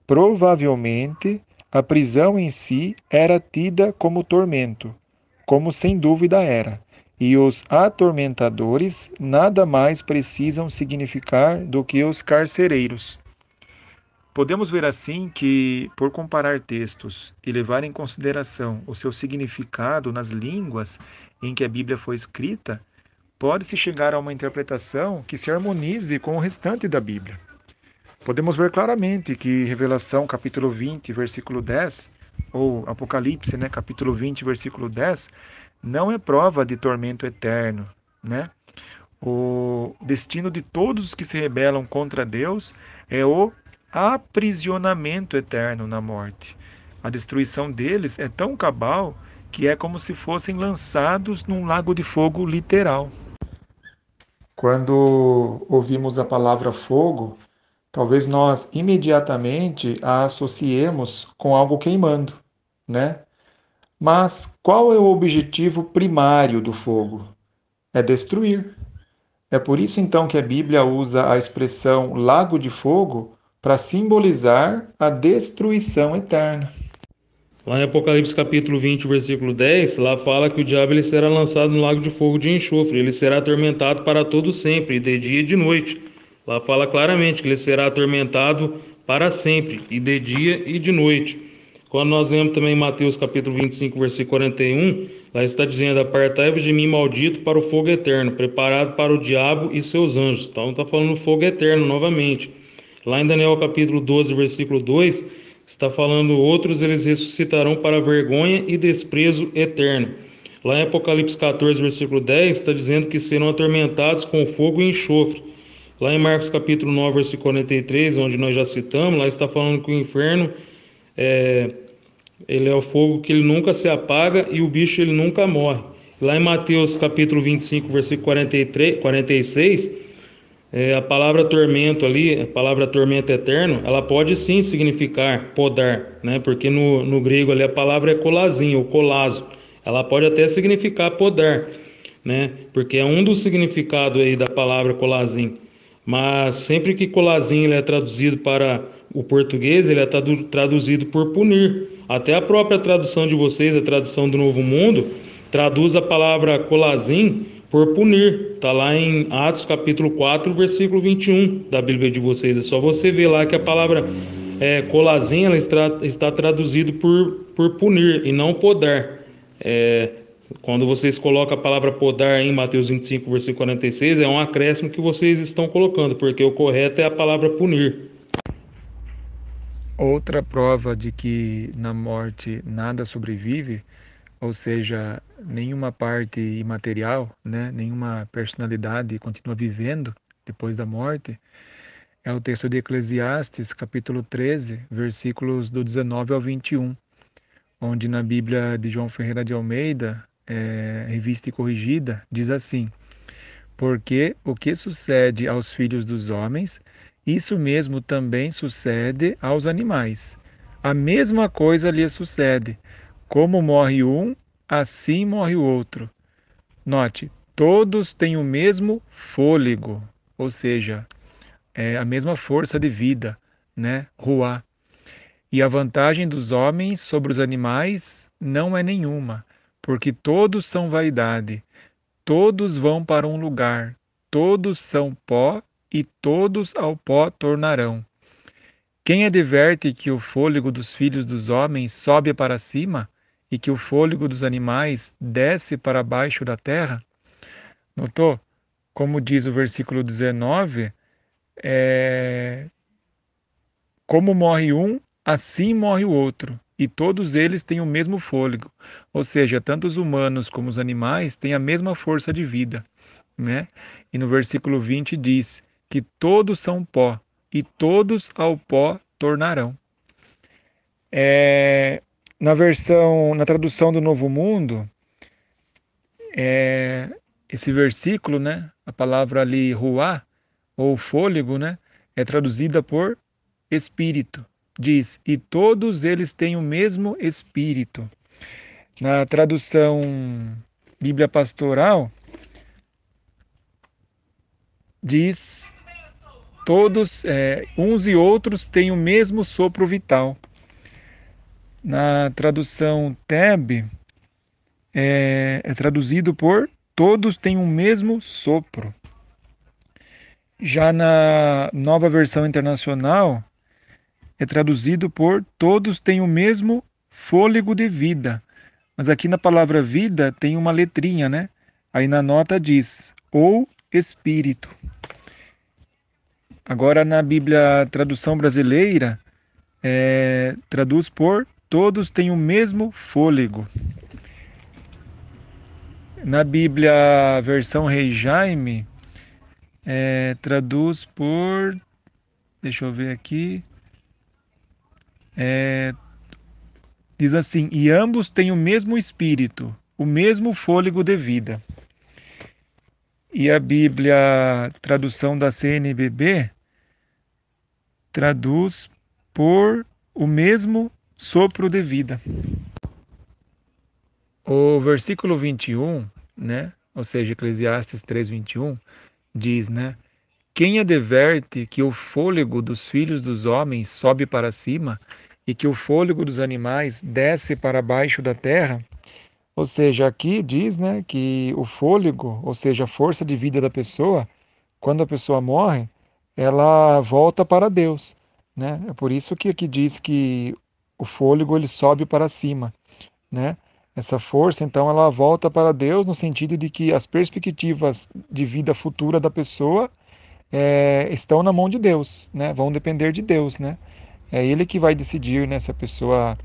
provavelmente a prisão em si era tida como tormento, como sem dúvida era, e os atormentadores nada mais precisam significar do que os carcereiros. Podemos ver assim que, por comparar textos e levar em consideração o seu significado nas línguas em que a Bíblia foi escrita, pode-se chegar a uma interpretação que se harmonize com o restante da Bíblia. Podemos ver claramente que Revelação capítulo 20, versículo 10, ou Apocalipse, né, capítulo 20, versículo 10, não é prova de tormento eterno, né? O destino de todos os que se rebelam contra Deus é o aprisionamento eterno na morte. A destruição deles é tão cabal que é como se fossem lançados num lago de fogo literal. Quando ouvimos a palavra fogo, talvez nós imediatamente a associemos com algo queimando, né? Mas qual é o objetivo primário do fogo? É destruir. É por isso então que a Bíblia usa a expressão lago de fogo para simbolizar a destruição eterna. Lá em Apocalipse capítulo 20, versículo 10, lá fala que o diabo ele será lançado no lago de fogo de enxofre, ele será atormentado para todo sempre, de dia e de noite. Lá fala claramente que ele será atormentado para sempre, e de dia e de noite. Quando nós lemos também Mateus capítulo 25, versículo 41, lá está dizendo, apartai-vos de mim, maldito, para o fogo eterno, preparado para o diabo e seus anjos. Então está falando fogo eterno novamente. Lá em Daniel capítulo 12, versículo 2, está falando outros eles ressuscitarão para vergonha e desprezo eterno. Lá em Apocalipse 14, versículo 10, está dizendo que serão atormentados com fogo e enxofre. Lá em Marcos capítulo 9, versículo 43, onde nós já citamos, lá está falando que o inferno ele é o fogo que ele nunca se apaga e o bicho ele nunca morre. Lá em Mateus capítulo 25, versículo 43, 46, a palavra tormento ali, a palavra tormento eterno, ela pode sim significar podar, né? Porque no grego ali a palavra é colazim, ou colazo. Ela pode até significar podar, né? Porque é um dos significados aí da palavra colazim. Mas sempre que colazim ele é traduzido para o português, ele é traduzido por punir. Até a própria tradução de vocês, a tradução do Novo Mundo, traduz a palavra colazim por punir. Está lá em Atos capítulo 4, versículo 21 da Bíblia de vocês. É só você ver lá que a palavra colazim ela está traduzido por punir e não podar. Quando vocês colocam a palavra podar em Mateus 25, versículo 46, é um acréscimo que vocês estão colocando, porque o correto é a palavra punir. Outra prova de que na morte nada sobrevive, ou seja, nenhuma parte imaterial, né, nenhuma personalidade continua vivendo depois da morte, é o texto de Eclesiastes, capítulo 13, versículos do 19 ao 21, onde na Bíblia de João Ferreira de Almeida, revista e corrigida, diz assim: porque o que sucede aos filhos dos homens, isso mesmo também sucede aos animais. A mesma coisa lhes sucede. Como morre um, assim morre o outro. Note, todos têm o mesmo fôlego, ou seja, a mesma força de vida, né? Ruá. E a vantagem dos homens sobre os animais não é nenhuma, porque todos são vaidade, todos vão para um lugar, todos são pó e todos ao pó tornarão. Quem adverte que o fôlego dos filhos dos homens sobe para cima e que o fôlego dos animais desce para baixo da terra? Notou? Como diz o versículo 19, como morre um, assim morre o outro, e todos eles têm o mesmo fôlego. Ou seja, tanto os humanos como os animais têm a mesma força de vida, né? E no versículo 20 diz que todos são pó, e todos ao pó tornarão. Na tradução do Novo Mundo, esse versículo, né, a palavra ali ruá, ou fôlego, né, é traduzida por espírito. Diz, e todos eles têm o mesmo espírito. Na tradução Bíblia Pastoral, diz, todos, uns e outros têm o mesmo sopro vital. Na tradução TEB, é traduzido por todos têm o mesmo sopro. Já na Nova Versão Internacional, é traduzido por todos têm o mesmo fôlego de vida. Mas aqui na palavra vida tem uma letrinha, né? Aí na nota diz, ou espírito. Agora na Bíblia Tradução Brasileira, traduz por todos têm o mesmo fôlego. Na Bíblia Versão Rei Jaime, traduz por, deixa eu ver aqui, diz assim, e ambos têm o mesmo espírito, o mesmo fôlego de vida. E a Bíblia Tradução da CNBB traduz por o mesmo sopro de vida. O versículo 21, né, ou seja, Eclesiastes 3:21, diz, né, quem adverte que o fôlego dos filhos dos homens sobe para cima e que o fôlego dos animais desce para baixo da terra, ou seja, aqui diz, né, que o fôlego, ou seja, a força de vida da pessoa, quando a pessoa morre, ela volta para Deus, né? É por isso que aqui diz que o fôlego ele sobe para cima, né? Essa força, então, ela volta para Deus no sentido de que as perspectivas de vida futura da pessoa estão na mão de Deus, né? Vão depender de Deus, né? É ele que vai decidir, né, se a pessoa,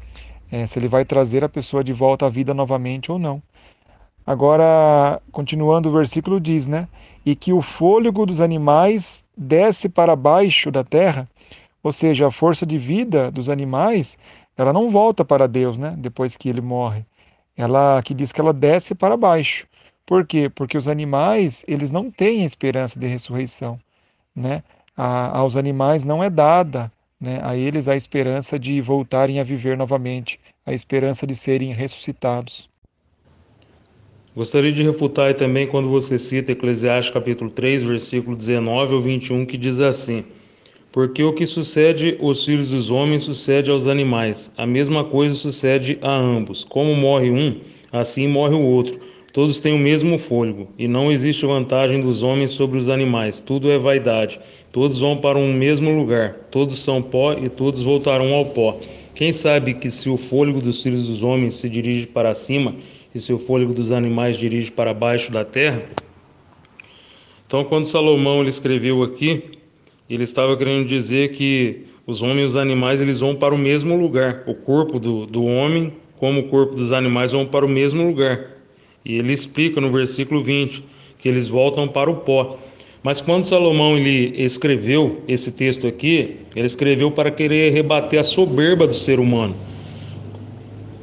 se ele vai trazer a pessoa de volta à vida novamente ou não. Agora, continuando, o versículo diz, né? E que o fôlego dos animais desce para baixo da terra, ou seja, a força de vida dos animais, ela não volta para Deus, né? Depois que ele morre. Ela aqui diz que ela desce para baixo. Por quê? Porque os animais, eles não têm esperança de ressurreição, né? Aos animais não é dada, né, a eles a esperança de voltarem a viver novamente, a esperança de serem ressuscitados. Gostaria de refutar aí também quando você cita Eclesiastes capítulo 3, versículo 19 ao 21, que diz assim: Porque o que sucede aos filhos dos homens sucede aos animais. A mesma coisa sucede a ambos. Como morre um, assim morre o outro. Todos têm o mesmo fôlego, e não existe vantagem dos homens sobre os animais. Tudo é vaidade. Todos vão para um mesmo lugar. Todos são pó e todos voltarão ao pó. Quem sabe que se o fôlego dos filhos dos homens se dirige para cima, e se o fôlego dos animais dirige para baixo da terra? Então, quando Salomão ele escreveu aqui, ele estava querendo dizer que os homens e os animais eles vão para o mesmo lugar. O corpo do homem, como o corpo dos animais, vão para o mesmo lugar. E ele explica no versículo 20 que eles voltam para o pó. Mas quando Salomão ele escreveu esse texto aqui, ele escreveu para querer rebater a soberba do ser humano.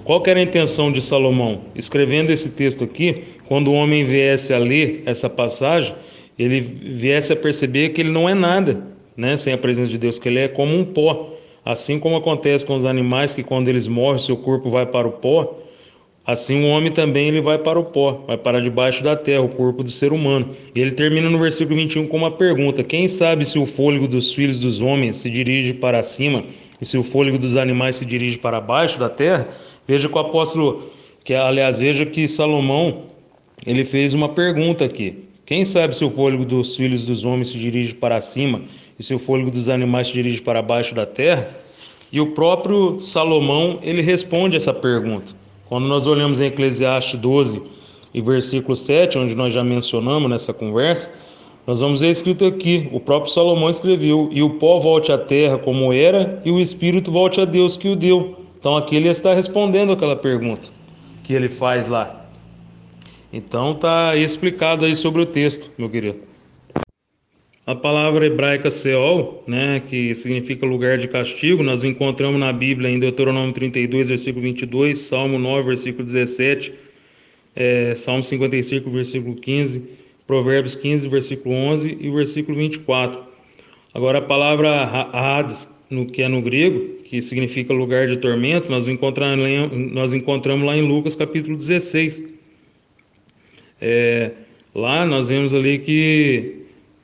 Qual que era a intenção de Salomão? Escrevendo esse texto aqui, quando o homem viesse a ler essa passagem, ele viesse a perceber que ele não é nada, né, sem a presença de Deus, que ele é como um pó. Assim como acontece com os animais, que quando eles morrem, seu corpo vai para o pó, assim o homem também ele vai para o pó, vai para debaixo da terra, o corpo do ser humano. E ele termina no versículo 21 com uma pergunta: quem sabe se o fôlego dos filhos dos homens se dirige para cima e se o fôlego dos animais se dirige para baixo da terra? Veja que o apóstolo, veja que Salomão, ele fez uma pergunta aqui. Quem sabe se o fôlego dos filhos dos homens se dirige para cima e se o fôlego dos animais se dirige para baixo da terra? E o próprio Salomão, ele responde essa pergunta. Quando nós olhamos em Eclesiastes 12 e versículo 7, onde nós já mencionamos nessa conversa, nós vamos ver escrito aqui, o próprio Salomão escreveu: e o pó volte à terra como era, e o espírito volte a Deus que o deu. Então aqui ele está respondendo aquela pergunta que ele faz lá. Então está explicado aí sobre o texto, meu querido. A palavra hebraica Seol, né, que significa lugar de castigo, nós encontramos na Bíblia em Deuteronômio 32, versículo 22, Salmo 9, versículo 17, Salmo 55, versículo 15, Provérbios 15, versículo 11 e o versículo 24. Agora a palavra Hades, que é no grego, que significa lugar de tormento, nós encontramos lá em Lucas capítulo 16. Lá nós vemos ali que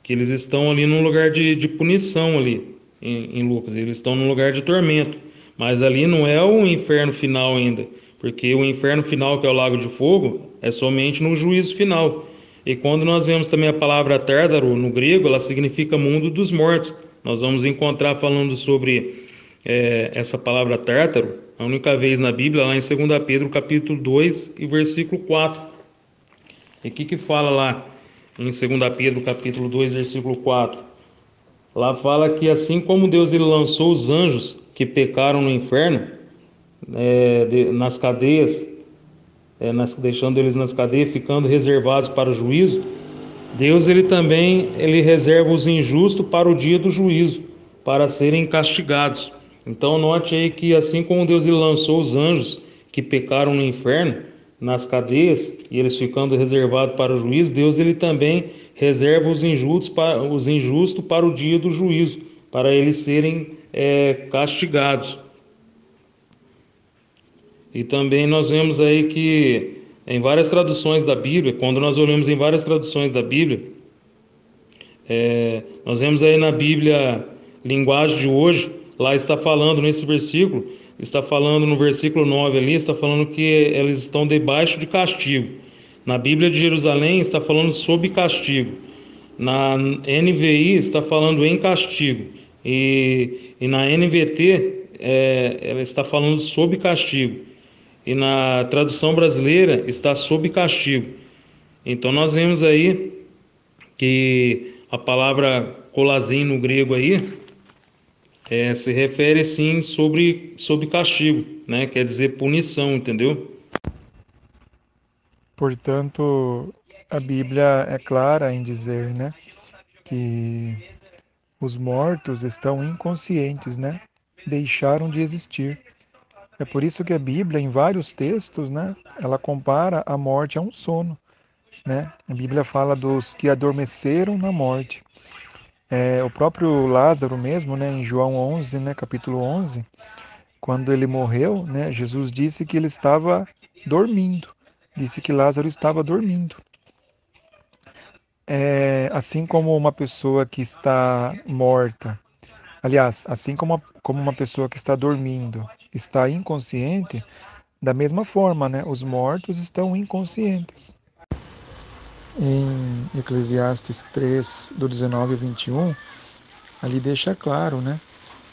eles estão ali num lugar de punição ali, em Lucas, eles estão num lugar de tormento, mas ali não é o inferno final ainda, porque o inferno final, que é o lago de fogo, é somente no juízo final. E quando nós vemos também a palavra Tártaro no grego, ela significa mundo dos mortos. Nós vamos encontrar falando sobre essa palavra Tártaro, a única vez na Bíblia, lá em 2 Pedro capítulo 2 e versículo 4. E o que fala lá em 2 Pedro capítulo 2, versículo 4? Lá fala que assim como Deus ele lançou os anjos que pecaram no inferno, nas cadeias, deixando eles nas cadeias, ficando reservados para o juízo, Deus ele também reserva os injustos para o dia do juízo, para serem castigados. Então note aí que assim como Deus ele lançou os anjos que pecaram no inferno, nas cadeias, e eles ficando reservados para o juízo, Deus ele também reserva os injustos para o dia do juízo, para eles serem castigados. E também nós vemos aí que em várias traduções da Bíblia, quando nós olhamos em várias traduções da Bíblia, nós vemos aí na Bíblia Linguagem de Hoje, lá está falando nesse versículo, está falando no versículo 9 ali, está falando que eles estão debaixo de castigo. Na Bíblia de Jerusalém está falando sob castigo. Na NVI está falando em castigo. E na NVT ela está falando sob castigo. E na tradução brasileira está sob castigo. Então nós vemos aí que a palavra colazim no grego aí, se refere sim sobre castigo, né? Quer dizer punição, entendeu? Portanto, a Bíblia é clara em dizer, né, que os mortos estão inconscientes, né? Deixaram de existir. É por isso que a Bíblia, em vários textos, né, ela compara a morte a um sono, né? A Bíblia fala dos que adormeceram na morte. O próprio Lázaro mesmo, né, em João 11, né, capítulo 11, quando ele morreu, né, Jesus disse que ele estava dormindo. Disse que Lázaro estava dormindo. Assim como uma pessoa que está morta, aliás, assim como uma pessoa que está dormindo está inconsciente, da mesma forma, né, os mortos estão inconscientes. Em Eclesiastes 3, do 19 ao 21, ali deixa claro, né,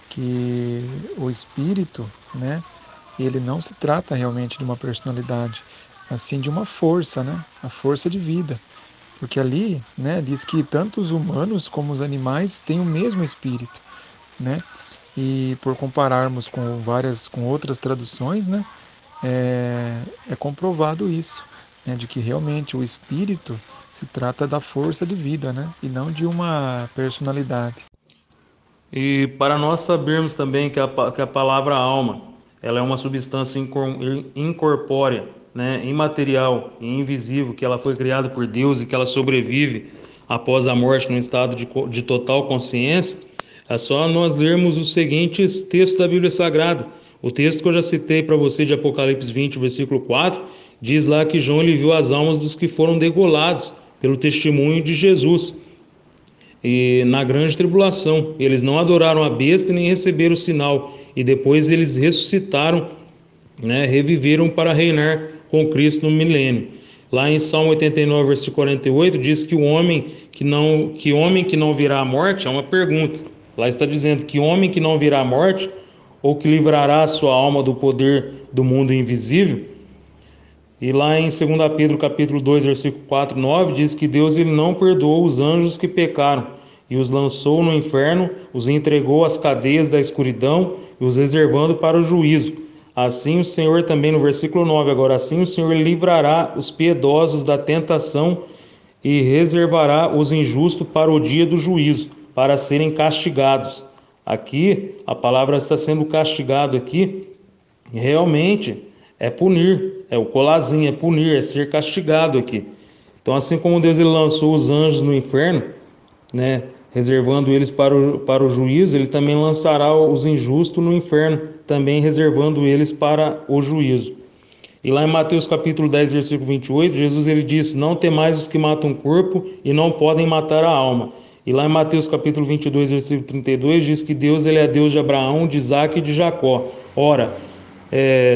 que o espírito, né, ele não se trata realmente de uma personalidade, mas sim de uma força, né, a força de vida. Porque ali, né, diz que tanto os humanos como os animais têm o mesmo espírito, né? E por compararmos com outras traduções, né, é comprovado isso, né, de que realmente o espírito se trata da força de vida, né, e não de uma personalidade. E para nós sabermos também que a palavra alma, ela é uma substância incorpórea, né, imaterial e invisível, que ela foi criada por Deus e que ela sobrevive após a morte no estado de total consciência, é só nós lermos os seguintes textos da Bíblia Sagrada. O texto que eu já citei para você de Apocalipse 20, versículo 4, diz lá que João ele viu as almas dos que foram degolados pelo testemunho de Jesus. E na grande tribulação, eles não adoraram a besta nem receberam o sinal, e depois eles ressuscitaram, né, reviveram para reinar com Cristo no milênio. Lá em Salmo 89, versículo 48, diz que homem que não virá à morte, é uma pergunta. Lá está dizendo que homem que não virá à morte, ou que livrará a sua alma do poder do mundo invisível. E lá em 2 Pedro capítulo 2, versículo 4, 9, diz que Deus ele não perdoou os anjos que pecaram e os lançou no inferno, os entregou às cadeias da escuridão e os reservando para o juízo. Assim o Senhor também, no versículo 9, agora assim o Senhor livrará os piedosos da tentação e reservará os injustos para o dia do juízo, para serem castigados. Aqui, a palavra está sendo castigado aqui, realmente é punir, é o colazinho, é punir, é ser castigado aqui. Então, assim como Deus ele lançou os anjos no inferno, né, reservando eles para o juízo, ele também lançará os injustos no inferno, também reservando eles para o juízo. E lá em Mateus capítulo 10, versículo 28, Jesus ele disse: não temais os que matam o corpo e não podem matar a alma. E lá em Mateus capítulo 22, versículo 32, diz que Deus ele é Deus de Abraão, de Isaque e de Jacó. Ora,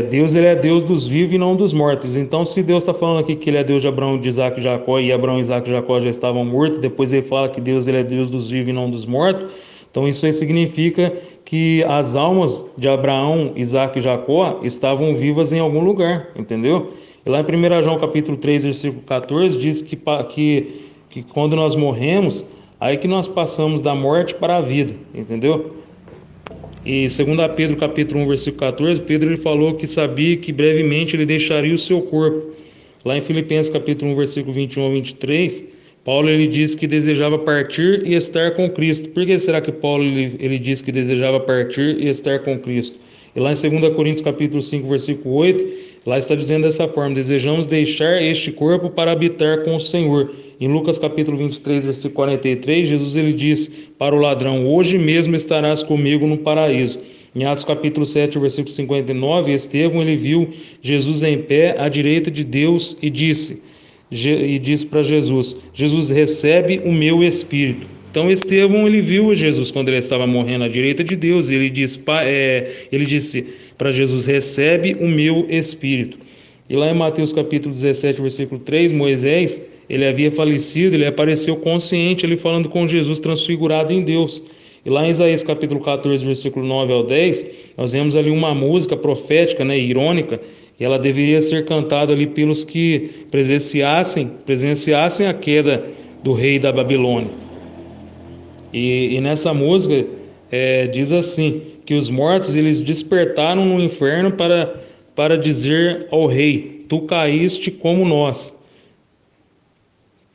Deus ele é Deus dos vivos e não dos mortos. Então, se Deus está falando aqui que ele é Deus de Abraão, de Isaque e Jacó, e Abraão, Isaque e Jacó já estavam mortos, depois ele fala que Deus ele é Deus dos vivos e não dos mortos, então isso aí significa que as almas de Abraão, Isaque e Jacó estavam vivas em algum lugar, entendeu? E lá em 1 João capítulo 3, versículo 14, diz que quando nós morremos, aí que nós passamos da morte para a vida, entendeu? E 2 Pedro capítulo 1, versículo 14, Pedro ele falou que sabia que brevemente ele deixaria o seu corpo. Lá em Filipenses capítulo 1, versículo 21 a 23, Paulo ele diz que desejava partir e estar com Cristo. Por que será que Paulo ele diz que desejava partir e estar com Cristo? E lá em 2 Coríntios capítulo 5, versículo 8, lá está dizendo dessa forma: desejamos deixar este corpo para habitar com o Senhor. Em Lucas capítulo 23, versículo 43, Jesus ele diz para o ladrão: hoje mesmo estarás comigo no paraíso. Em Atos capítulo 7, versículo 59, Estevão ele viu Jesus em pé à direita de Deus e disse para Jesus: Jesus, recebe o meu espírito. Então Estevão ele viu Jesus quando ele estava morrendo à direita de Deus, e ele disse para Jesus: recebe o meu espírito. E lá em Mateus capítulo 17, versículo 3, Moisés ele havia falecido, ele apareceu consciente, ele falando com Jesus transfigurado em Deus. E lá em Isaías capítulo 14, versículo 9 ao 10, nós vemos ali uma música profética, né, irônica, e ela deveria ser cantada ali pelos que presenciassem a queda do rei da Babilônia. E nessa música diz assim, que os mortos eles despertaram no inferno para dizer ao rei: tu caíste como nós,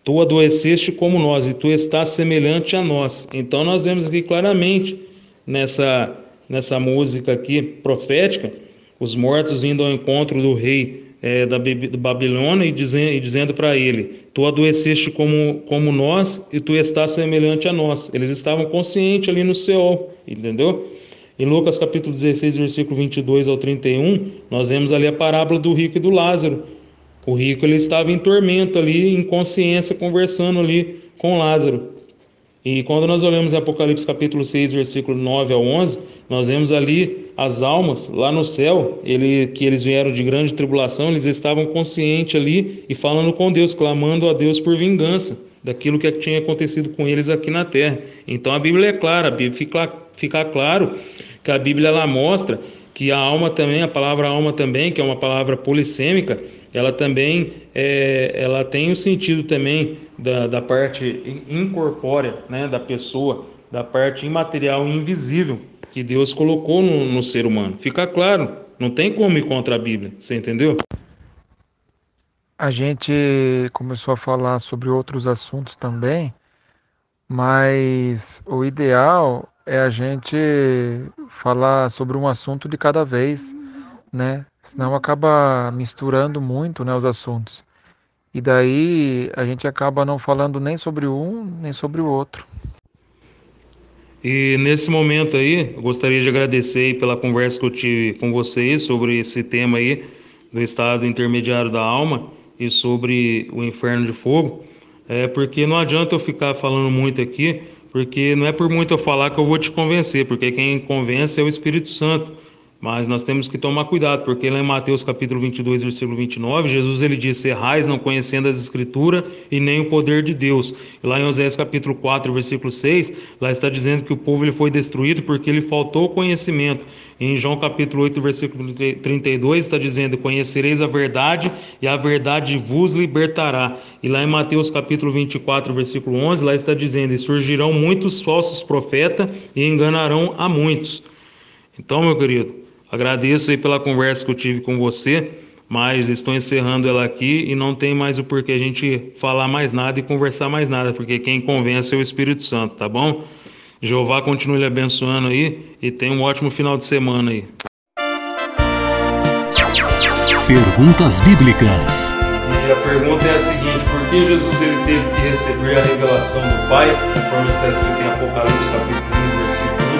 tu adoeceste como nós, e tu estás semelhante a nós. Então nós vemos aqui claramente nessa música aqui profética, os mortos indo ao encontro do rei da Babilônia e dizendo para ele: tu adoeceste como nós e tu estás semelhante a nós. Eles estavam conscientes ali no Seol, entendeu? Em Lucas capítulo 16, versículo 22 ao 31, nós vemos ali a parábola do rico e do Lázaro. O rico ele estava em tormento ali, em consciência, conversando ali com Lázaro. E quando nós olhamos em Apocalipse capítulo 6, versículo 9 ao 11, nós vemos ali as almas lá no céu, que eles vieram de grande tribulação, eles estavam conscientes ali e falando com Deus, clamando a Deus por vingança daquilo que tinha acontecido com eles aqui na terra. Então a Bíblia é clara, a Bíblia fica claro que a Bíblia ela mostra que a alma também, a palavra alma também, que é uma palavra polissêmica, ela também ela tem o sentido também da parte incorpórea, né, da pessoa, da parte imaterial e invisível que Deus colocou no ser humano. Fica claro, não tem como ir contra a Bíblia, você entendeu? A gente começou a falar sobre outros assuntos também, mas o ideal é a gente falar sobre um assunto de cada vez, né? Senão acaba misturando muito, né, os assuntos. E daí a gente acaba não falando nem sobre um, nem sobre o outro. E nesse momento aí, eu gostaria de agradecer aí pela conversa que eu tive com vocês sobre esse tema aí do estado intermediário da alma e sobre o inferno de fogo. Porque não adianta eu ficar falando muito aqui, porque não é por muito eu falar que eu vou te convencer, porque quem convence é o Espírito Santo. Mas nós temos que tomar cuidado, porque lá em Mateus capítulo 22, versículo 29, Jesus ele diz: errais não conhecendo as Escrituras e nem o poder de Deus. E lá em Oséias capítulo 4, versículo 6, lá está dizendo que o povo ele foi destruído porque ele faltou conhecimento. E em João capítulo 8, versículo 32, está dizendo: conhecereis a verdade e a verdade vos libertará. E lá em Mateus capítulo 24, versículo 11, lá está dizendo: e surgirão muitos falsos profetas e enganarão a muitos. Então, meu querido, agradeço aí pela conversa que eu tive com você, mas estou encerrando ela aqui e não tem mais o porquê a gente falar mais nada e conversar mais nada, porque quem convence é o Espírito Santo, tá bom? Jeová continue lhe abençoando aí e tenha um ótimo final de semana aí. Perguntas bíblicas. E a pergunta é a seguinte: por que Jesus ele teve que receber a revelação do Pai, conforme está escrito em Apocalipse capítulo 1, versículo 1?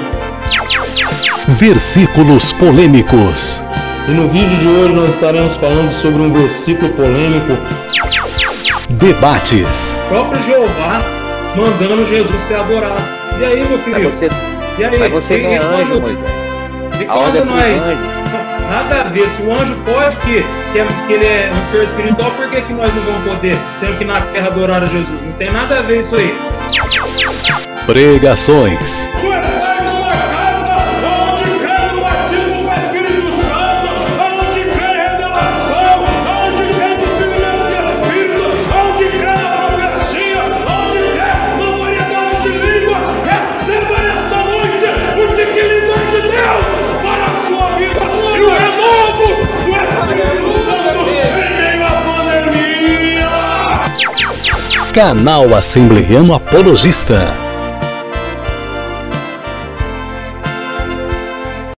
Versículos polêmicos. E no vídeo de hoje nós estaremos falando sobre um versículo polêmico. Debates. O próprio Jeová mandando Jesus ser adorado. E aí, meu querido? E aí? Mas você não é anjo, Moisés. E quando nós... Nada a ver. Se o anjo pode, que ele é um ser espiritual, por que nós não vamos poder? Sendo que na terra adoraram Jesus. Não tem nada a ver isso aí. Pregações. Canal Assembleano Apologista.